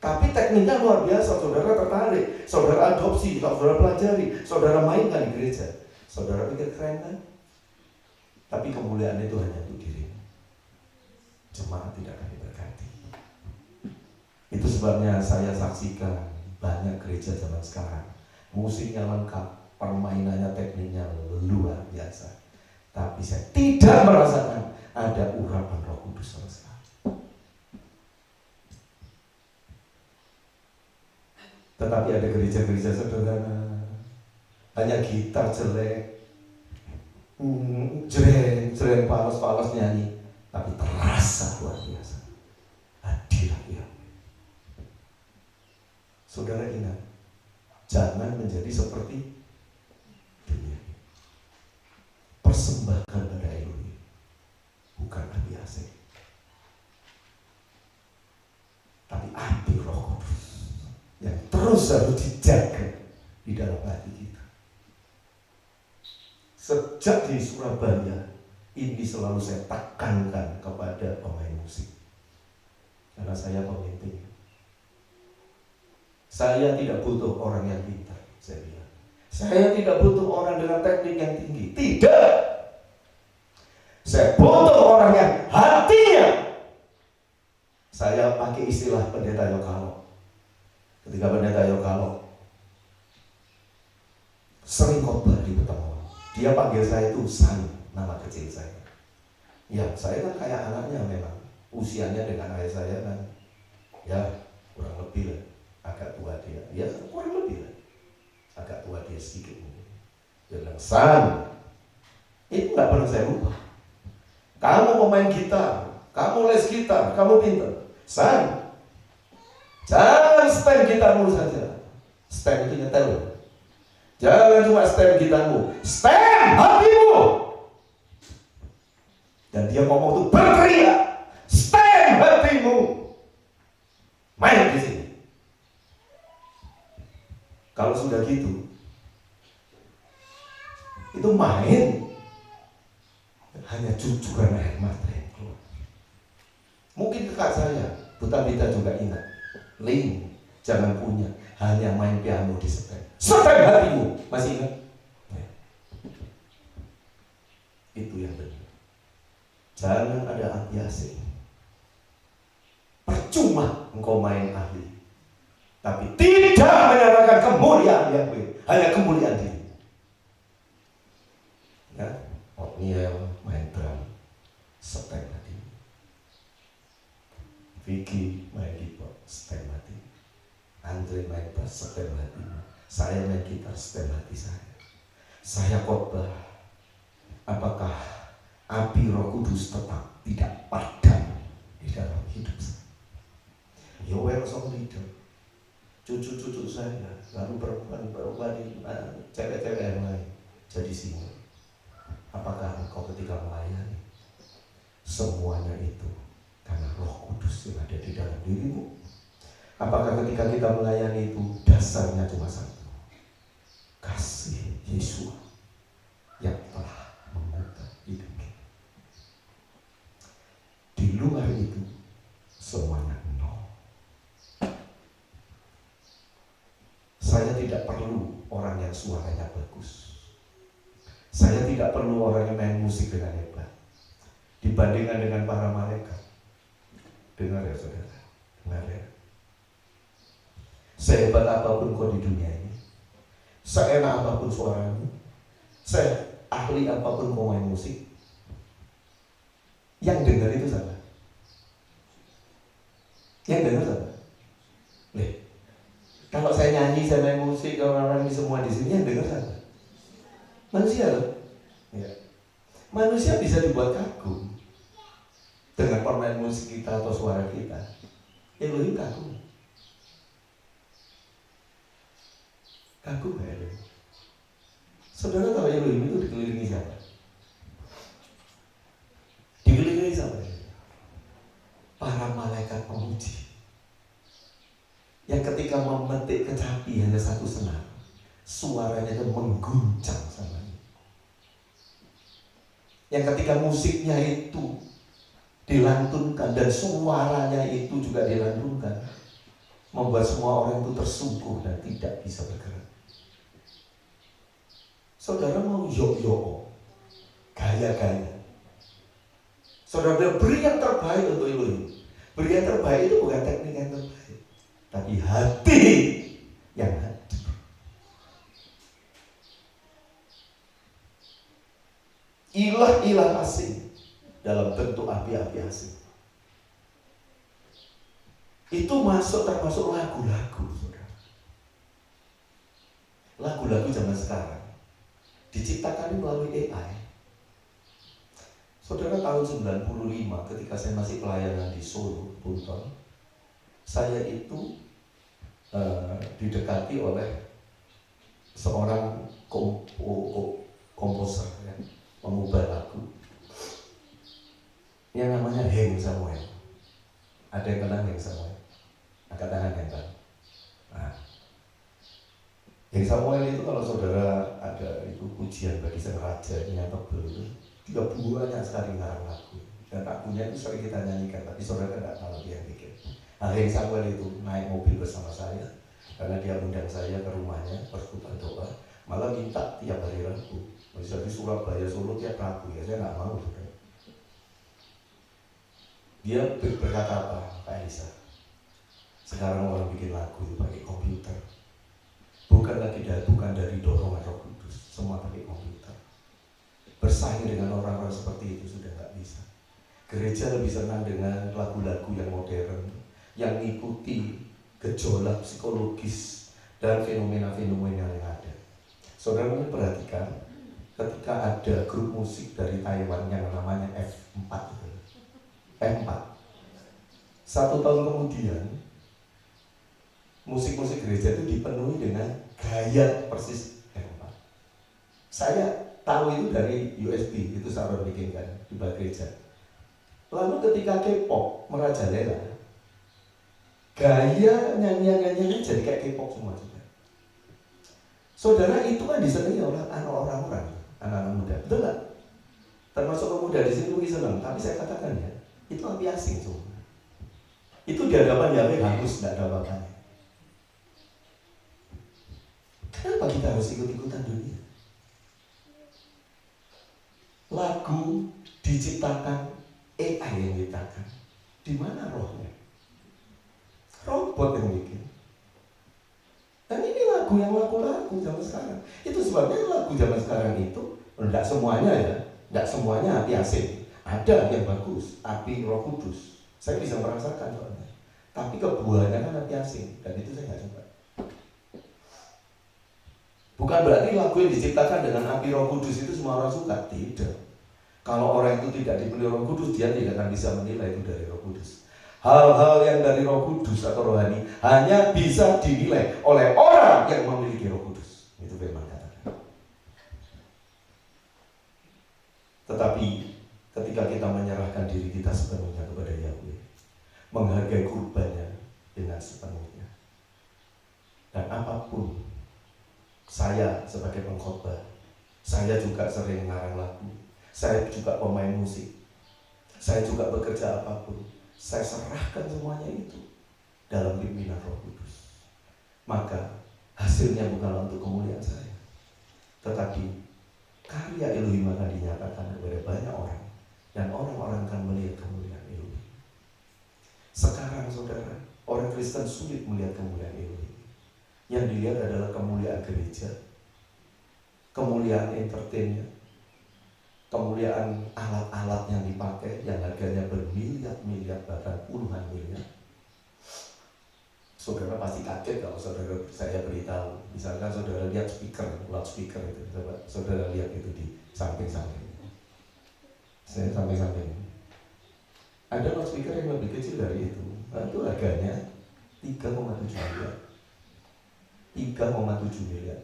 Tapi tekniknya luar biasa, saudara tertarik, saudara adopsi, saudara pelajari, saudara mainkan di gereja. Saudara pikir keren kan? Tapi kemuliaan itu hanya untuk diri. Jemaat tidak akan diberkati. Itu sebabnya saya saksikan banyak gereja zaman sekarang, musiknya lengkap, permainannya tekniknya luar biasa, tapi saya tidak merasakan ada urapan Roh Kudus sama sekali. Tetapi ada gereja-gereja sederhana, hanya gitar jelek, jreng palas nyanyi, tapi terasa luar biasa hadirat ya. Saudara ingat, jangan menjadi seperti dunia. Persembahkan pada Elohim, bukan api AC, tapi api Roh Kudus yang terus harus dijaga di dalam hati kita. Sejak di Surabaya ini selalu saya tekankan kepada pemain musik, karena saya pemimpin. Saya tidak butuh orang yang pintar, saya bilang. Saya tidak butuh orang dengan teknik yang tinggi, tidak. Saya butuh orang yang hatinya. Saya pakai istilah pendeta Yokalo. Ketika pendeta Yokalo sering khotbah di pertemuan, dia panggil saya itu San, nama kecil saya. Ya, saya kan kayak anaknya memang. Usianya dengan ayah saya kan, ya kurang lebih lah. Agak tua dia, ya kurang lebih lah, agak tua dia sedikit. Dia bilang, San, itu nggak pernah saya lupa. Kamu pemain gitar, kamu les gitar, kamu pintar. San, jangan stand gitarmu saja. Stand itu nyetel. Jangan cuma stand gitarmu, stand hatimu. Dan dia ngomong itu berteriak, stand hatimu. Main Kalau sudah gitu, itu main hanya cucuran air mata yang keluar. Mungkin kakak saya, Buta Bita juga ingat, Ling, jangan punya, hanya main piano di setel. Setel hatimu, masih ingat? Ya. Itu yang benar. Jangan ada ahli asing. Percuma engkau main ahli, tapi tidak menyatakan kemuliaan Yahweh, hanya kemuliaan diri. Ya, Otniel main drum, setel hati. Vicky main keyboard, setel hati. Andre main bass, setel hati. Saya main gitar, setel hati saya. Saya khotbah. Apakah api Roh Kudus tetap tidak padam di dalam hidup saya? Yoel song leader, cucu-cucu saya, lalu perempuan cewek-cewek yang lain jadi single. Apakah engkau ketika melayani semuanya itu karena Roh Kudus yang ada di dalam dirimu? Apakah ketika kita melayani itu dasarnya cuma satu, kasih Yesus yang telah mengubah hidup kita? Di luar itu semuanya nol. Saya tidak perlu orang yang suaranya bagus. Saya tidak perlu orang yang main musik dengan hebat. Dibandingkan dengan para malaikat. Dengar ya saudara, dengar ya. Sehebat apapun kau di dunia ini, seenak apapun suaramu, seahli apapun kau main musik, yang dengar itu siapa? Yang dengar siapa? Kalau saya nyanyi, saya main musik, orang-orang ini semua di sini yang dengar siapa? Manusia loh. Ya. Manusia bisa dibuat kagum dengan permain musik kita atau suara kita. Elohim kagum. Kagum ya Elohim. Saudara tahu Elohim itu dikelilingi siapa? Dikelilingi siapa? Para malaikat pemuji. Yang ketika memetik kecapi hanya satu senar, suaranya itu mengguncang sama ini. Yang ketika musiknya itu dilantunkan dan suaranya itu juga dilantunkan, membuat semua orang itu tersungkur dan tidak bisa bergerak. Saudara mau yo-yo, gaya-gaya. Saudara beri yang terbaik untuk Elohim. Beri yang terbaik itu bukan teknik yang terbaik, tapi hati yang hadir. Ilah-ilah asing dalam bentuk api-api asing itu termasuk lagu-lagu, saudara. Lagu-lagu zaman sekarang diciptakan melalui AI. Saudara, tahun 95 ketika saya masih pelayanan di Solo, Bunton, saya itu didekati oleh seorang komposer yang mengubah lagu yang namanya Heng Samuel. Ada yang kenal Heng Samuel? Angkat tangan yang kan? Nah, Heng Samuel itu kalau saudara ada itu pujian bagi sang raja yang tebel itu, dia banyak sekali ngarang lagu. Dan lagunya itu sering kita nyanyikan, tapi saudara tidak tahu dia yang bikin. Nah, Heng Samuel itu naik mobil bersama saya karena dia undang saya ke rumahnya persekutuan doa, malah minta tiap hari Rabu. Bisa di Surabaya, Solo tiap Rabu ya, saya nggak mau. Saudara. Dia berkata apa, Pak Elisa? Sekarang orang bikin lagu itu pakai komputer, bukan dari dorongan Roh Kudus, semua pakai komputer. Bersaing dengan orang-orang seperti itu sudah nggak bisa. Gereja lebih senang dengan lagu-lagu yang modern, yang mengikuti gejolak psikologis dan fenomena-fenomena yang ada. Saudara mungkin perhatikan, ketika ada grup musik dari Taiwan yang namanya F4 itu. F4. 1 tahun kemudian, musik-musik gereja itu dipenuhi dengan gaya persis F4. Saya tahu itu dari USB, itu saya bikinkan di gereja. Lalu ketika K-pop merajalela, gaya nyanyian-nyanyiannya jadi kayak K-pop semua juga. Saudara, itu kan disenangi oleh orang-orang, anak-anak muda, betul nggak? Termasuk pemuda di sini mungkin senang, tapi saya katakan ya, itu api asing semua. Itu di hadapan Yahweh bagus, tidak ada apa-apanya. Kenapa kita harus ikut-ikutan dunia? Lagu diciptakan, AI yang diciptakan. Di mana rohnya? Robot yang bikin. Dan ini lagu yang laku-laku zaman sekarang. Itu sebabnya lagu zaman sekarang itu, tidak semuanya ya, tidak semuanya api asing. Ada yang bagus, api Roh Kudus. Saya bisa merasakan soalnya. Tapi kebuahannya kan api asing, dan itu saya nggak suka. Bukan berarti lagu yang diciptakan dengan api Roh Kudus itu semua orang suka, tidak. Kalau orang itu tidak dipenuhi Roh Kudus, dia tidak akan bisa menilai itu dari Roh Kudus. Hal-hal yang dari Roh Kudus atau rohani hanya bisa dinilai oleh orang yang memiliki Roh Kudus. Itu firman katakan. Tetapi ketika kita menyerahkan diri kita sepenuhnya kepada Yahweh, menghargai kurbannya dengan sepenuhnya, dan apapun, saya sebagai pengkhotbah, saya juga sering ngarang lagu, saya juga pemain musik, saya juga bekerja apapun, saya serahkan semuanya itu dalam pimpinan Roh Kudus. Maka hasilnya bukanlah untuk kemuliaan saya, tetapi karya Elohim akan dinyatakan kepada banyak orang, dan orang-orang akan melihat kemuliaan Elohim. Sekarang saudara, orang Kristen sulit melihat kemuliaan Elohim. Yang dilihat adalah kemuliaan gereja, kemuliaan entertainnya, kemuliaan alat-alat yang dipakai yang harganya bermiliar-miliar bahkan puluhan miliar. Saudara pasti kaget kalau saya beritahu, misalkan saudara lihat loudspeaker itu, coba saudara lihat itu di samping-samping. Saya samping-samping. Ada loudspeaker yang lebih kecil dari itu. Nah, itu harganya 3,7 miliar. 3,7 miliar.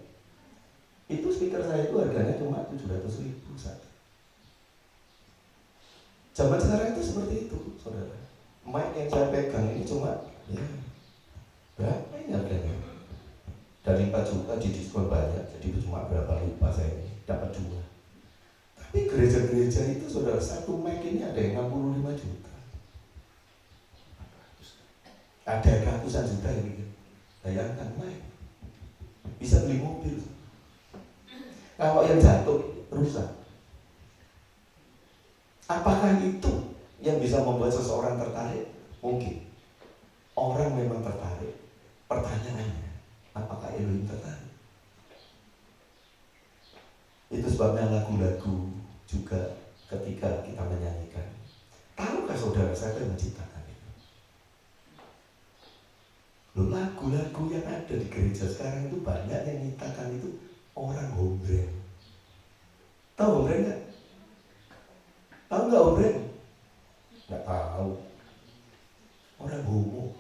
Itu speaker saya itu harganya cuma 700.000 satu. Zaman sekarang itu seperti itu, saudara. Mic yang saya pegang ini cuma ya berapa ini harganya? Dari 4 juta didiskon banyak, jadi cuma berapa lupa saya ini dapat 2. Tapi gereja-gereja itu saudara, satu mic ini ada yang 65 juta. Ada ratusan juta ini. Bayangkan mic. Bisa beli mobil. Kalau yang jatuh rusak. Apakah itu yang bisa membuat seseorang tertarik? Mungkin. Orang memang tertarik. Pertanyaannya, apakah Elohim tertarik? Itu sebabnya lagu-lagu juga ketika kita menyanyikan. Tahukah saudara, saya yang menciptakan itu? Loh, lagu-lagu yang ada di gereja sekarang itu banyak yang nyiptakan itu orang hombreng. Tahu hombreng nggak? Tahu nggak hombreng? Nggak tahu. Orang homo,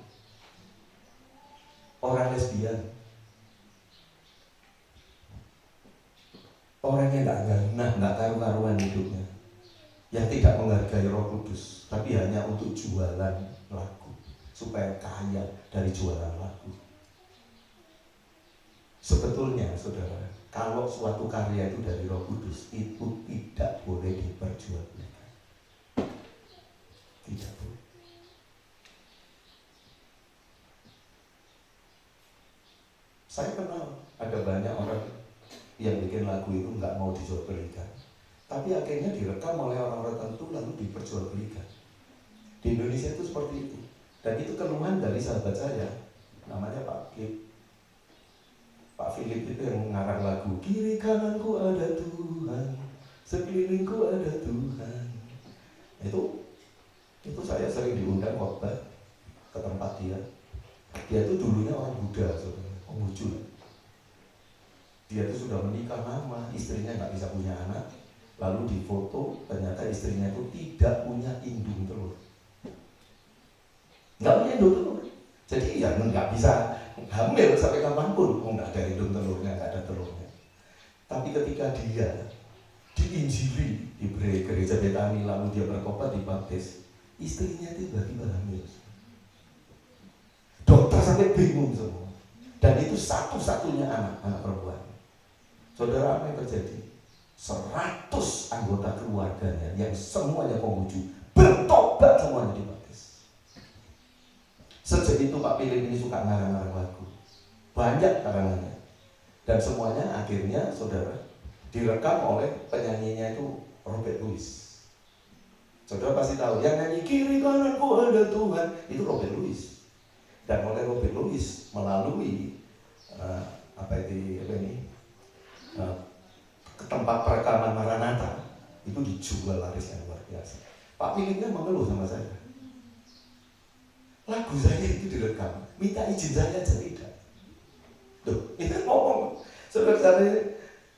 orang lesbian, orang yang nggak karu-karuan hidupnya, yang tidak menghargai Roh Kudus, tapi hanya untuk jualan lagu, supaya kaya dari jualan lagu. Sebetulnya saudara, kalau suatu karya itu dari Roh Kudus, itu tidak boleh diperjualbelikan. Tidak boleh. Saya kenal ada banyak orang yang bikin lagu itu nggak mau dijualbelikan, tapi akhirnya direkam oleh orang tertentu lalu diperjualbelikan. Di Indonesia itu seperti itu, dan itu keluhan dari sahabat saya, namanya Pak Philip. Pak Philip itu yang mengarang lagu Kiri kananku ada Tuhan, sekelilingku ada Tuhan. Itu saya sering diundang khotbah ke tempat dia. Dia itu dulunya orang Buddha, saudara. Penghujul. Dia itu sudah menikah lama, istrinya nggak bisa punya anak, lalu difoto, ternyata istrinya itu tidak punya indung telur, nggak punya indung telur, jadi ya nggak bisa hamil sampai kapanpun, nggak ada indung telurnya, nggak ada telurnya. Tapi ketika dia diinjili di gereja Betani, lalu dia bertobat dibaptis, istrinya itu tiba-tiba hamil. Dokter sampai bingung semua. Dan itu satu-satunya anak perempuan. Saudara, apa yang terjadi? 100 anggota keluarganya yang semuanya Konghucu bertobat, semuanya dibaptis. Sejak itu Pak Philip ini suka ngarang-ngarang lagu, banyak karangannya, dan semuanya akhirnya saudara direkam oleh penyanyinya itu Robert Louis. Saudara pasti tahu yang nyanyi kiri kananku ada Tuhan itu Robert Louis. Dan oleh Robert Louis melalui ke tempat perekaman Maranatha itu dijual laris yang luar biasa. Pak Philipnya mengeluh sama saya, lagu saya itu direkam, minta izin saya aja tidak. Tuh, itu ngomong. Saudara,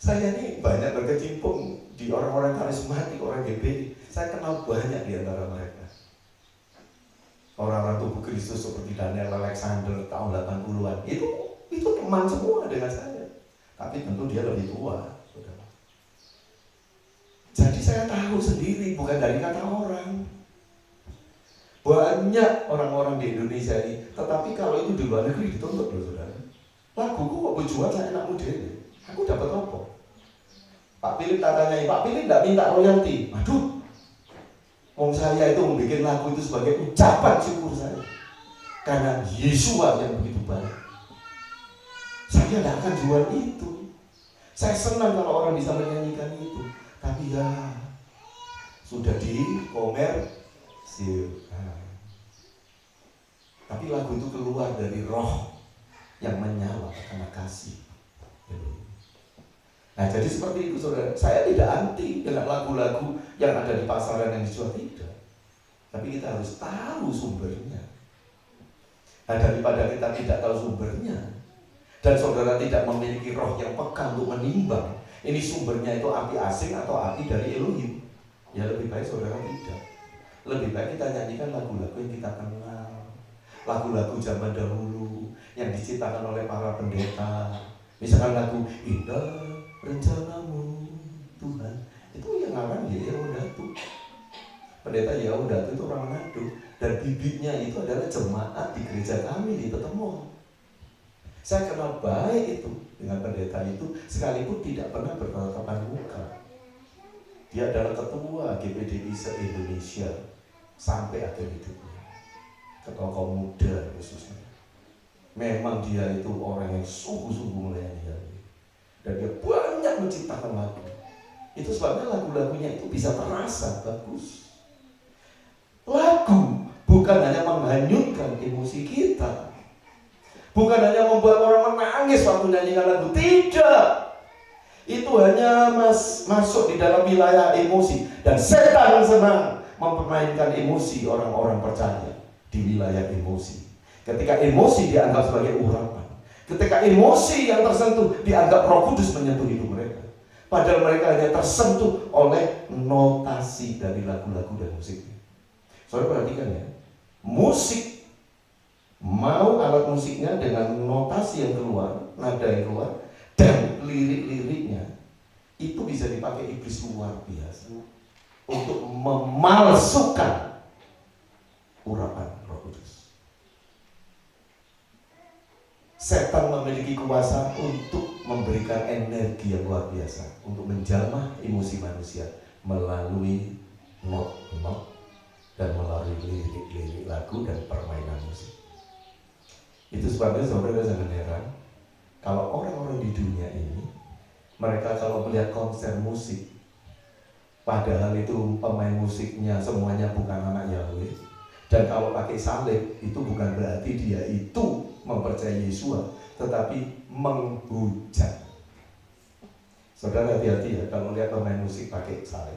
saya ini banyak berkecimpung di orang-orang karismatik, orang GBI. Saya kenal banyak di antara mereka. Orang-orang tubuh Kristus seperti Daniel Alexander tahun 80-an. Itu teman semua dengan saya. Tapi tentu dia lebih tua. Saudara. Jadi saya tahu sendiri, bukan dari kata orang. Banyak orang-orang di Indonesia ini, tetapi kalau itu di luar negeri dituntut loh saudara. Laguku kok berjual saya enak muda ini. Aku dapat apa? Pak Philip tanya, Pak Philip tidak minta royalti. Aduh, wong saya itu membuat lagu itu sebagai ucapan syukur saya karena Yesua yang begitu baik. Saya tidak akan jual itu. Saya senang kalau orang bisa menyanyikan itu. Tapi ya sudah dikomersilkan. Tapi lagu itu keluar dari roh yang menyala karena kasih. Nah jadi seperti itu saudara. Saya tidak anti dengan lagu-lagu yang ada di pasaran yang dijual, tidak. Tapi kita harus tahu sumbernya. Nah daripada kita tidak tahu sumbernya dan saudara tidak memiliki roh yang peka untuk menimbang ini sumbernya itu api asing atau api dari Elohim, ya lebih baik saudara tidak. Lebih baik kita nyanyikan lagu-lagu yang kita kenal, lagu-lagu zaman dahulu yang diciptakan oleh para pendeta. Misalkan lagu Indah Rencanamu Tuhan, itu yang ngarang Yehudatul. Pendeta Yehudatul itu orang Manado, dan bibitnya itu adalah jemaat di gereja kami di Petemon. Saya kenal baik itu dengan pendeta itu, sekalipun tidak pernah bertatapan muka. Dia adalah ketua GPDI se-Indonesia sampai akhir hidupnya, ketua kaum muda khususnya. Memang dia itu orang yang sungguh-sungguh melayani, dan dia banyak menciptakan lagu. Itu sebabnya lagu-lagunya itu bisa terasa bagus. Lagu bukan hanya menghanyutkan emosi kita, bukan hanya membuat orang menangis waktu nyanyikan lagu, tidak. Itu hanya masuk di dalam wilayah emosi, dan setan senang mempermainkan emosi orang-orang percaya di wilayah emosi. Ketika emosi dianggap sebagai urapan, ketika emosi yang tersentuh dianggap Roh Kudus menyentuh hidup mereka, padahal mereka hanya tersentuh oleh notasi dari lagu-lagu dan musiknya. Saudara perhatikan ya, musik, mau alat musiknya dengan notasi yang keluar, nada yang keluar, dan lirik-liriknya itu bisa dipakai iblis luar biasa untuk memalsukan urapan Roh Kudus. Setan memiliki kuasa untuk memberikan energi yang luar biasa untuk menjamah emosi manusia melalui not-not dan melalui lirik-lirik lagu dan permainan musik. Itu sebabnya saudara jangan heran kalau orang-orang di dunia ini, mereka kalau melihat konser musik, padahal itu pemain musiknya semuanya bukan anak Yahweh, dan kalau pakai salib itu bukan berarti dia itu mempercayai Yesua, tetapi menghujat. Saudara hati-hati ya kalau lihat pemain musik pakai salib.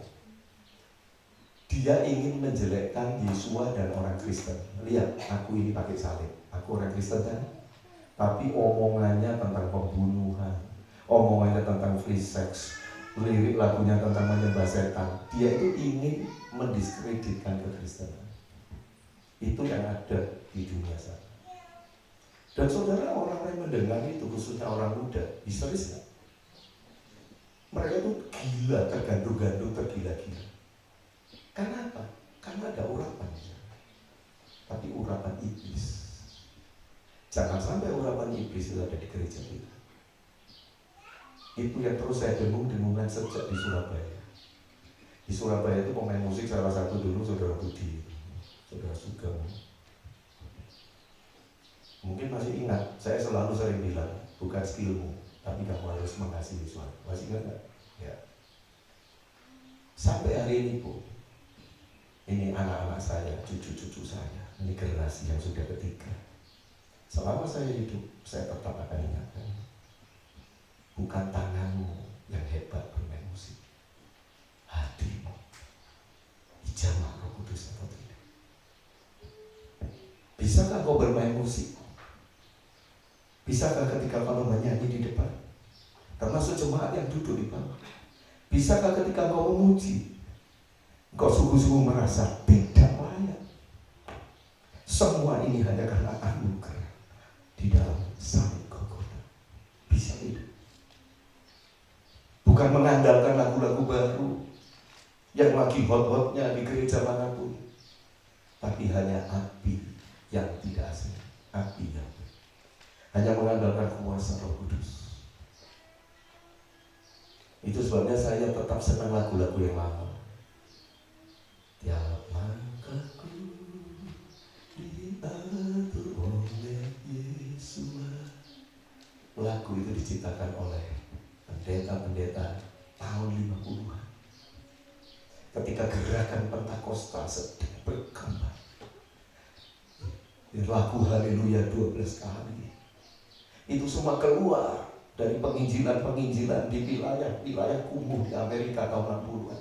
Dia ingin menjelekkan Yesua dan orang Kristen. Lihat, aku ini pakai salib, aku orang Kristen kan? Tapi omongannya tentang pembunuhan, omongannya tentang free sex, lirik lagunya tentang menyembah setan. Dia itu ingin mendiskreditkan kekristenan. Itu yang ada di dunia sana. Dan saudara, orang-orang yang mendengar itu, khususnya orang muda, histeris gak? Mereka itu gila, tergandung-gandung, tergila-gila. Karena apa? Karena ada urapan, tapi urapan iblis. Jangan sampai urapan iblis itu ada di gereja kita. Itu yang terus saya dengung-dengungkan sejak di Surabaya. Di Surabaya itu pemain musik salah satu dulu Saudara Budi, Saudara Sugeng. Mungkin masih ingat, saya selalu sering bilang, bukan skillmu, tapi kamu harus mengasihi suara. Masih ingat nggak? Ya. Sampai hari ini pun, ini anak-anak saya, cucu-cucu saya, ini generasi yang sudah ketiga. Selama saya hidup, saya tetap akan ingatkan, bukan tanganmu yang hebat bermain musik, hatimu, dijamah Roh Kudus atau tidak. Bisakah kau bermain musik? Bisakah ketika kau menyanyi di depan, termasuk jemaat yang duduk di bawah? Bisakah ketika kau memuji, kau sungguh-sungguh merasa tidak layak? Semua ini hanya karena anugerah di dalam salib Golgota. Bisa itu. Bukan mengandalkan lagu-lagu baru yang lagi hot-hotnya di gereja manapun, tapi hanya api yang tidak asing, api yang hanya mengandalkan kuasa Roh Kudus. Itu sebabnya saya tetap senang lagu-lagu yang lama. Tiap langkahku diatur oleh Yesus. Lagu itu diciptakan oleh pendeta-pendeta tahun 50-an. Ketika gerakan Pentakosta sedang berkembang. Lagu Haleluya 12 kali. Itu semua keluar dari penginjilan-penginjilan di wilayah kumuh di Amerika tahun 60-an.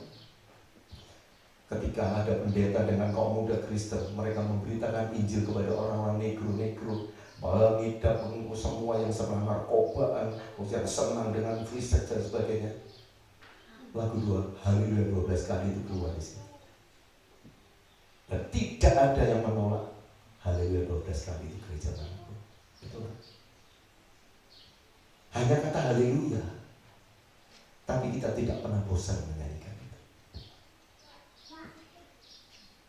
Ketika ada pendeta dengan kaum muda Kristen, mereka memberitakan Injil kepada orang-orang negro-negro, mengidap semua yang senang narkobaan, yang senang dengan free sex dan sebagainya. Lagu Haleluya 12 kali itu keluar di sini. Dan tidak ada yang menolak Haleluya 12 kali di gereja manapun. Betul kan? Hanya kata haleluya, tapi kita tidak pernah bosan menyanyikan itu.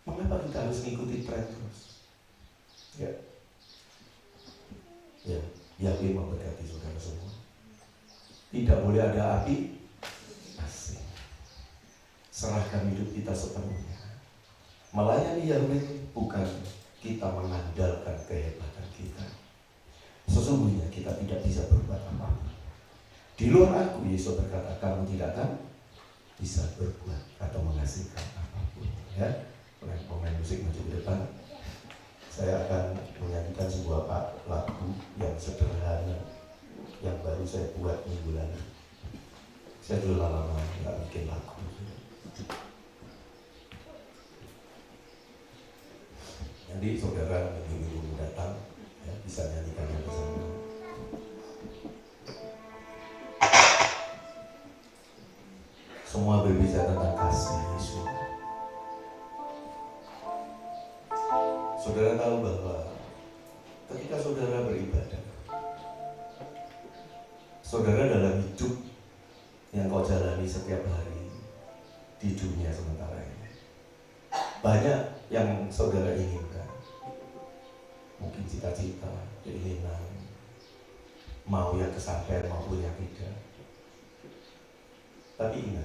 Mengapa kita harus mengikuti tren terus? Ya, Yahweh memberkati saudara semua. Tidak boleh ada api asing. Serahkan hidup kita sepenuhnya. Melayani Yahweh bukan kita mengandalkan kehebatan kita. Sesungguhnya kita tidak bisa berbuat apa-apa. Di luar aku, Yesus berkata, kamu tidak akan bisa berbuat atau menghasilkan apapun. Ya, pemain musik maju ke depan. Saya akan menyanyikan sebuah lagu yang sederhana yang baru saya buat minggu lalu. Saya dulu lama nggak bikin lagu. Nanti saudara minggu-minggu datang ya, bisa nyanyikan yang bersama. Semua berbicara tentang kasih Yesus. Saudara tahu bahwa ketika saudara beribadah, saudara dalam hidup yang kau jalani setiap hari di dunia sementara ini, banyak yang saudara inginkan. Mungkin cita-cita, keinginan, mau yang kesampaian maupun yang tidak. Tapi ingat,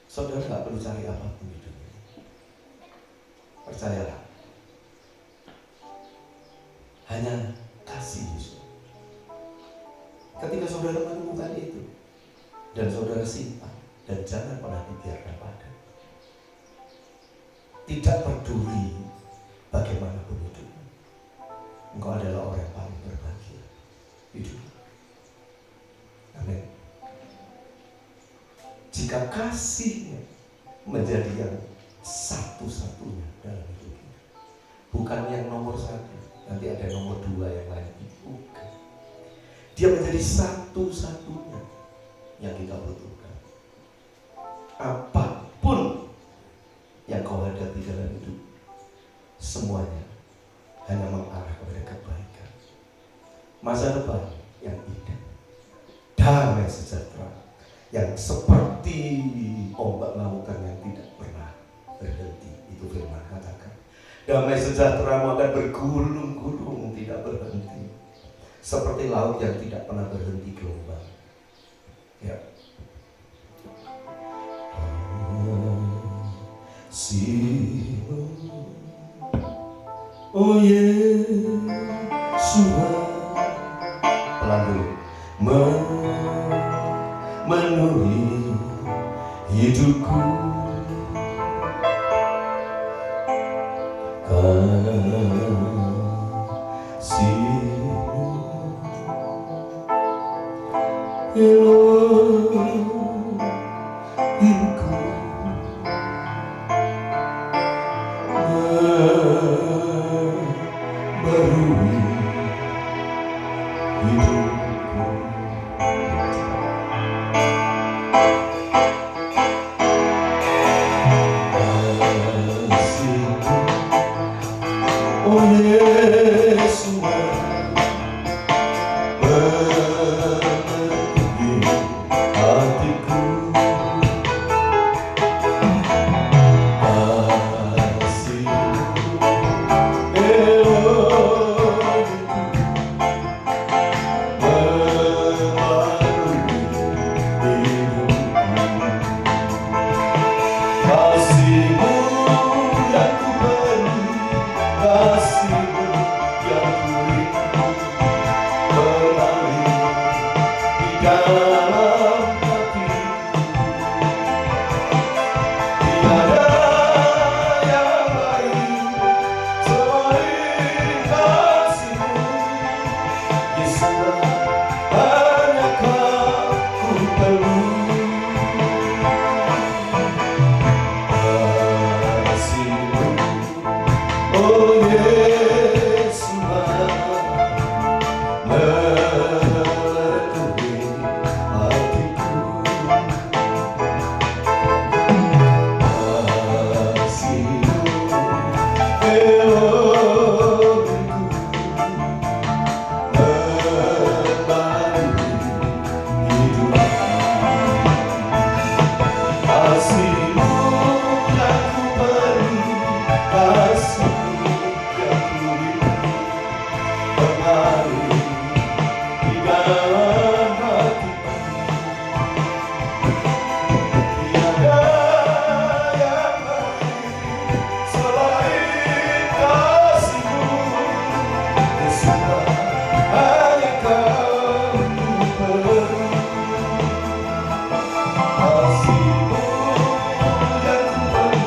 saudara nggak perlu cari apapun di dunia ini. Percayalah, hanya kasih Yesus. Ketika saudara menemukan itu, dan saudara simpan, dan jangan pernah dibiarkan padam. Tidak peduli bagaimanapun itu. Engkau adalah orang yang paling berbahagia hidup. Amin. Jika kasihnya menjadi yang satu-satunya dalam hidup kita, bukan yang nomor satu, nanti ada nomor dua yang lain. Bukan. Dia menjadi satu-satunya yang kita butuhkan. Apapun yang kau hadapi dalam hidup, semuanya hanya mengarah kepada kebaikan, masa depan yang indah, damai sejahtera yang seperti ombak lautan yang tidak pernah berhenti. Itu firman katakan, damai sejahtera akan bergulung-gulung tidak berhenti, seperti laut yang tidak pernah berhenti gelombang. Ya. Kasih-Mu, oh Yesus, pelan dulu, memenuhi hidupku. Kasih-Mu, Elohimku, membarui hidupku. Kasih-Mu, oh Yesus, memenuhi hatiku. Kasih-Mu, Elohimku, membarui hidupku. Kasih-Mu yang ku beri, kasih-Mu yang ku rindu, mengalir di dalam hatiku. Tiada yang lain selain kasih-Mu, Yesus, hanya Kau ku perlu. Kasih-Mu, oh Yesus, meletupi hatiku. Kasih-Mu, Elohimku, membarui hidupku. Kasih-Mu yang ku beri, kasih-Mu yang ku rindu, mengalir di dalam hatiku. Tiada yang lain selain kasih-Mu, Yesus, hanya Kau ku perlu. Kasih-Mu yang ku beri,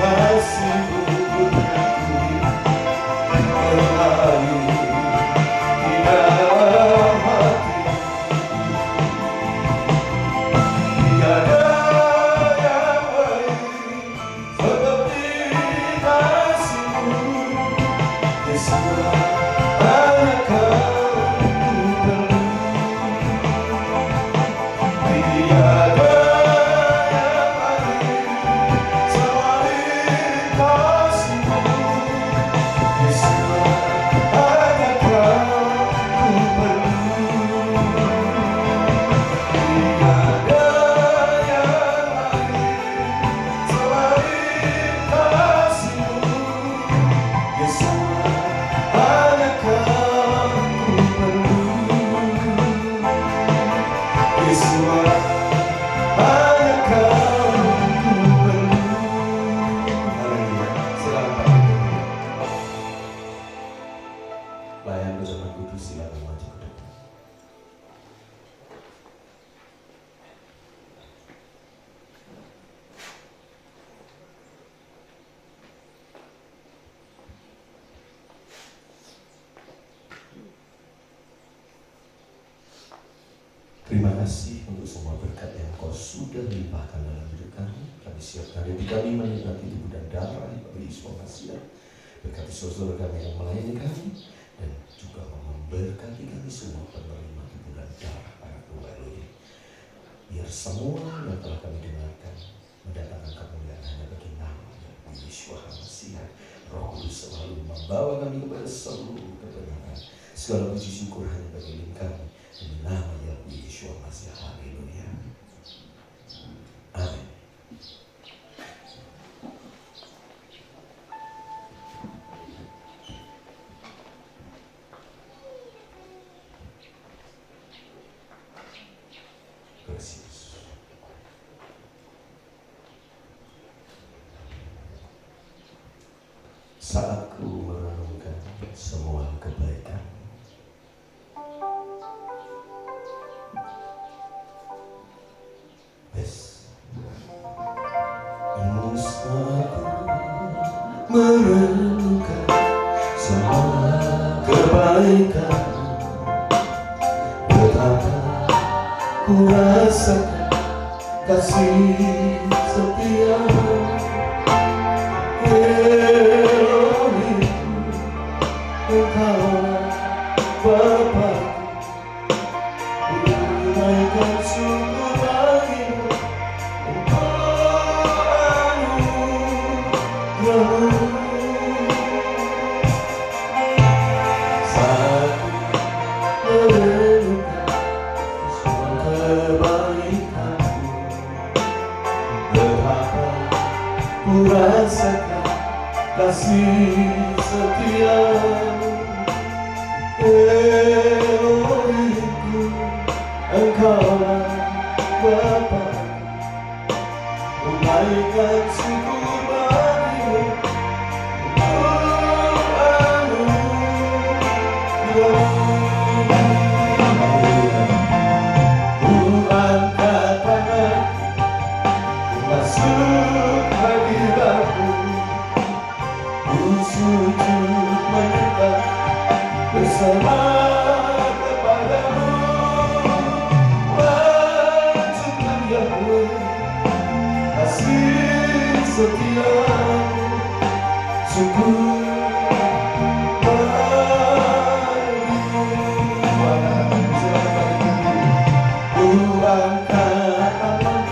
kasih-Mu yang ku rindu, mengalir di dalam hatiku. Tiada yang lain seperti kasih-Mu, Yesus, hanya Kau ku perlu. Tiada yang lain selain kasih-Mu, Yesus, hanya Kau ku perlu. Tiada yang lain selain kasih-Mu, Yesus, hanya Kau ku perlu. Yesus, hanya Kau ku perlu. Haleluya. Silakan Pak. Layan bersama kudus, silakan maju ke depan. Terima kasih untuk semua berkat yang Kau sudah limpahkan dalam hidup kami. Kami siapkan diri kami menikmati tubuh dan darah Yesus Masihi. Berkati saudara kami yang melayani kami, dan juga memberkati kami semua penerima tubuh dan darah para keluarga Elohim. Biar semua yang telah kami dengarkan mendatangkan kemuliaan hanya bagi nama Yesus Masihi. Roh Kudus selalu membawa kami kepada seluruh kebenaran. Segala puji syukur hanya bagi kami. Demi nama Yesus Masihi. Haleluya. Amin. saat ku merenungkan semua kebaikan. Merenungkan semua kebaikan, betapa ku rasakan kasih setiamu. Elohim, Engkaulah Bapa, tunaikan syukur bagimu. Saat merenungkan semua kebaikanmu, betapa ku rasakan kasih setiamu. Elohimku, Engkaulah Bapa, tunaikan syukur bagimu. Ku angkat tangan, ku masuk hadiratmu, ku sujud menyembah bersama kepadamu. Wajibkan Yahweh kasih setiamu, syukur bagimu. Ku angkat tangan,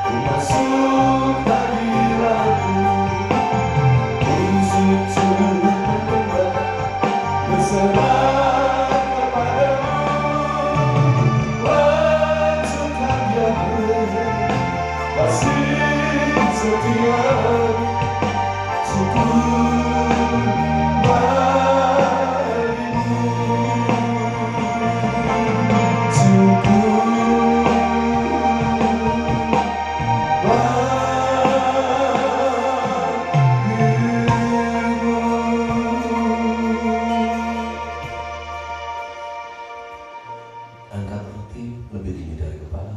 ku masuk hadiratmu, ku sujud menyembah berserah kepadamu. Wajibkan Yahweh kasih setiamu, syukur bagimu, syukur bagimu. Angkat roti lebih tinggi dari kepala.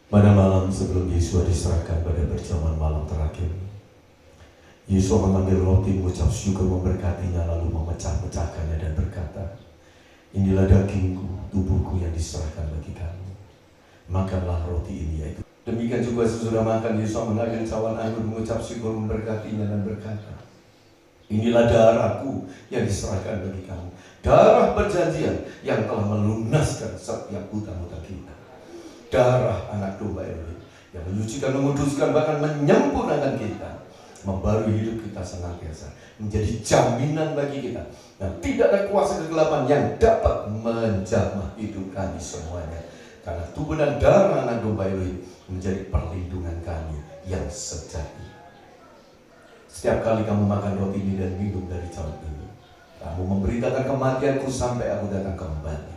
Pada malam sebelum Yesus diserahkan pada perjamuan malam terakhir, Yesus mengambil roti, mengucap syukur, memberkatinya, lalu memecah-mecahkannya dan berkata, "Inilah dagingku, tubuhku yang diserahkan bagi kamu. Makanlah roti ini." Yaitu demikian juga sesudah makan, Yesus mengambil cawan anggur, mengucap syukur, memberkatinya dan berkata, "Inilah darahku yang diserahkan bagi kamu, darah perjanjian yang telah melunaskan setiap hutang-hutang kita. Darah anak domba Elohim yang menyucikan, menguduskan, bahkan menyempurnakan kita, membarui hidup kita senantiasa, menjadi jaminan bagi kita. Dan tidak ada kuasa kegelapan yang dapat menjamah hidup kami semuanya. Karena tubuh dan darah anak domba Elohim menjadi perlindungan kami yang sejati." Setiap kali kamu makan roti ini dan minum dari cawan ini, kamu memberitakan kematianku sampai aku datang kembali.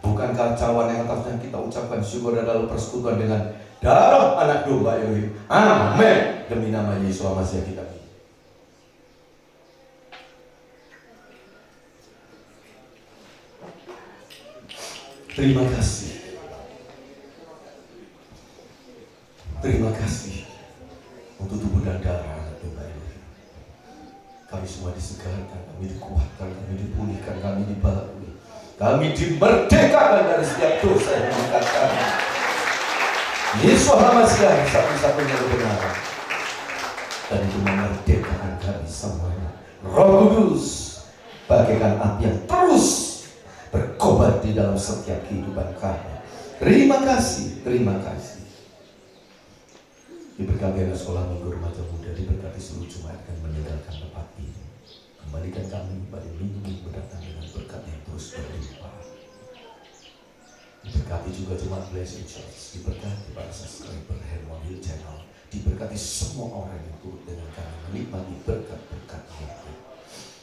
Bukankah cawan yang atasnya kita ucapkan syukur adalah persekutuan dengan darah anak domba Elohim? Amin. Demi nama Yesus Masihi kita. Terima kasih. Terima kasih untuk tubuh dan darah anak domba Elohim. Kami semua disegarkan, kami dikuatkan, kami dipulihkan, kami dibalui, kami dimerdekakan dari setiap dosa yang mengikat kami. Yesus Masihi satu-satunya kebenaran, dan itu memerdekakan kami semuanya. Roh Kudus bagaikan api yang terus berkobar di dalam setiap kehidupan kami. Terima kasih, terima kasih. Diberkati anak sekolah minggu remaja muda, diberkati seluruh jemaat yang meninggalkan tempat ini. Kembalikan kami pada minggu mendatang dengan berkat yang terus berlimpah. Diberkati juga jemaat Blessing Church, diberkati para subscriber Hermon Hill Channel, diberkati semua orang yang turut dengan kami menikmati berkat-berkat itu.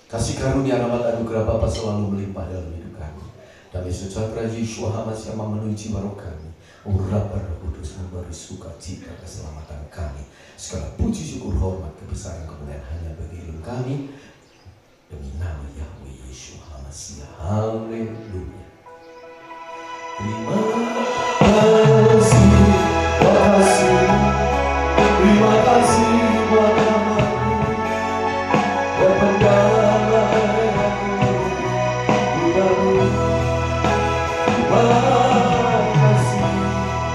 Kasih karunia rahmat anugerah Bapa selalu melimpah dalam hidup kami. Damai sejahtera Yesus Masihi yang memenuhi jiwa roh kami. Urapan Roh Kudus memberi sukacita keselamatan kami. Segala puji syukur hormat kebesaran kemuliaan hanya bagi ilmu kami. Demi nama Yahweh Yeshua HaMashiach. Haleluya. Terima kasih, kasih. Terima kasih Bapakku, Bapakku, Budaku. Terima kasih,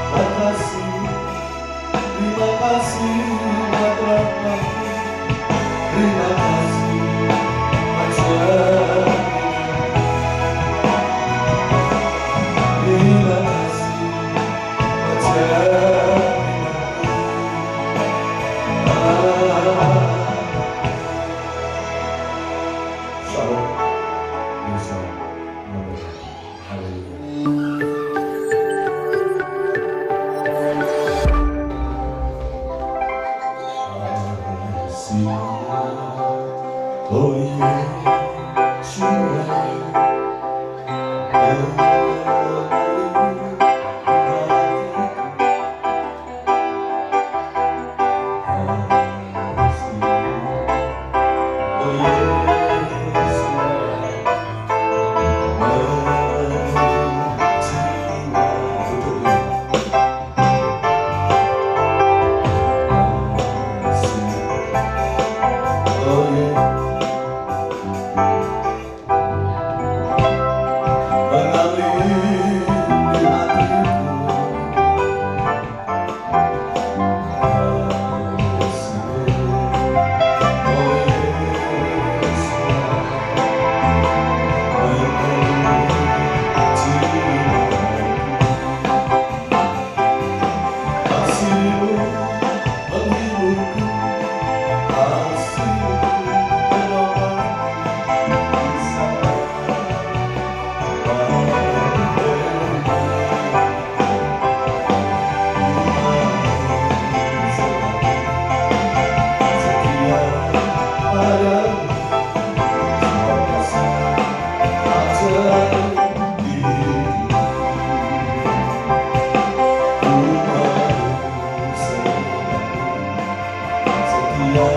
makasih. Terima kasih Bapakku, terima kasih Master. Terima kasih Master. Shalom, Yesus memberkati. Haleluya. Oh setia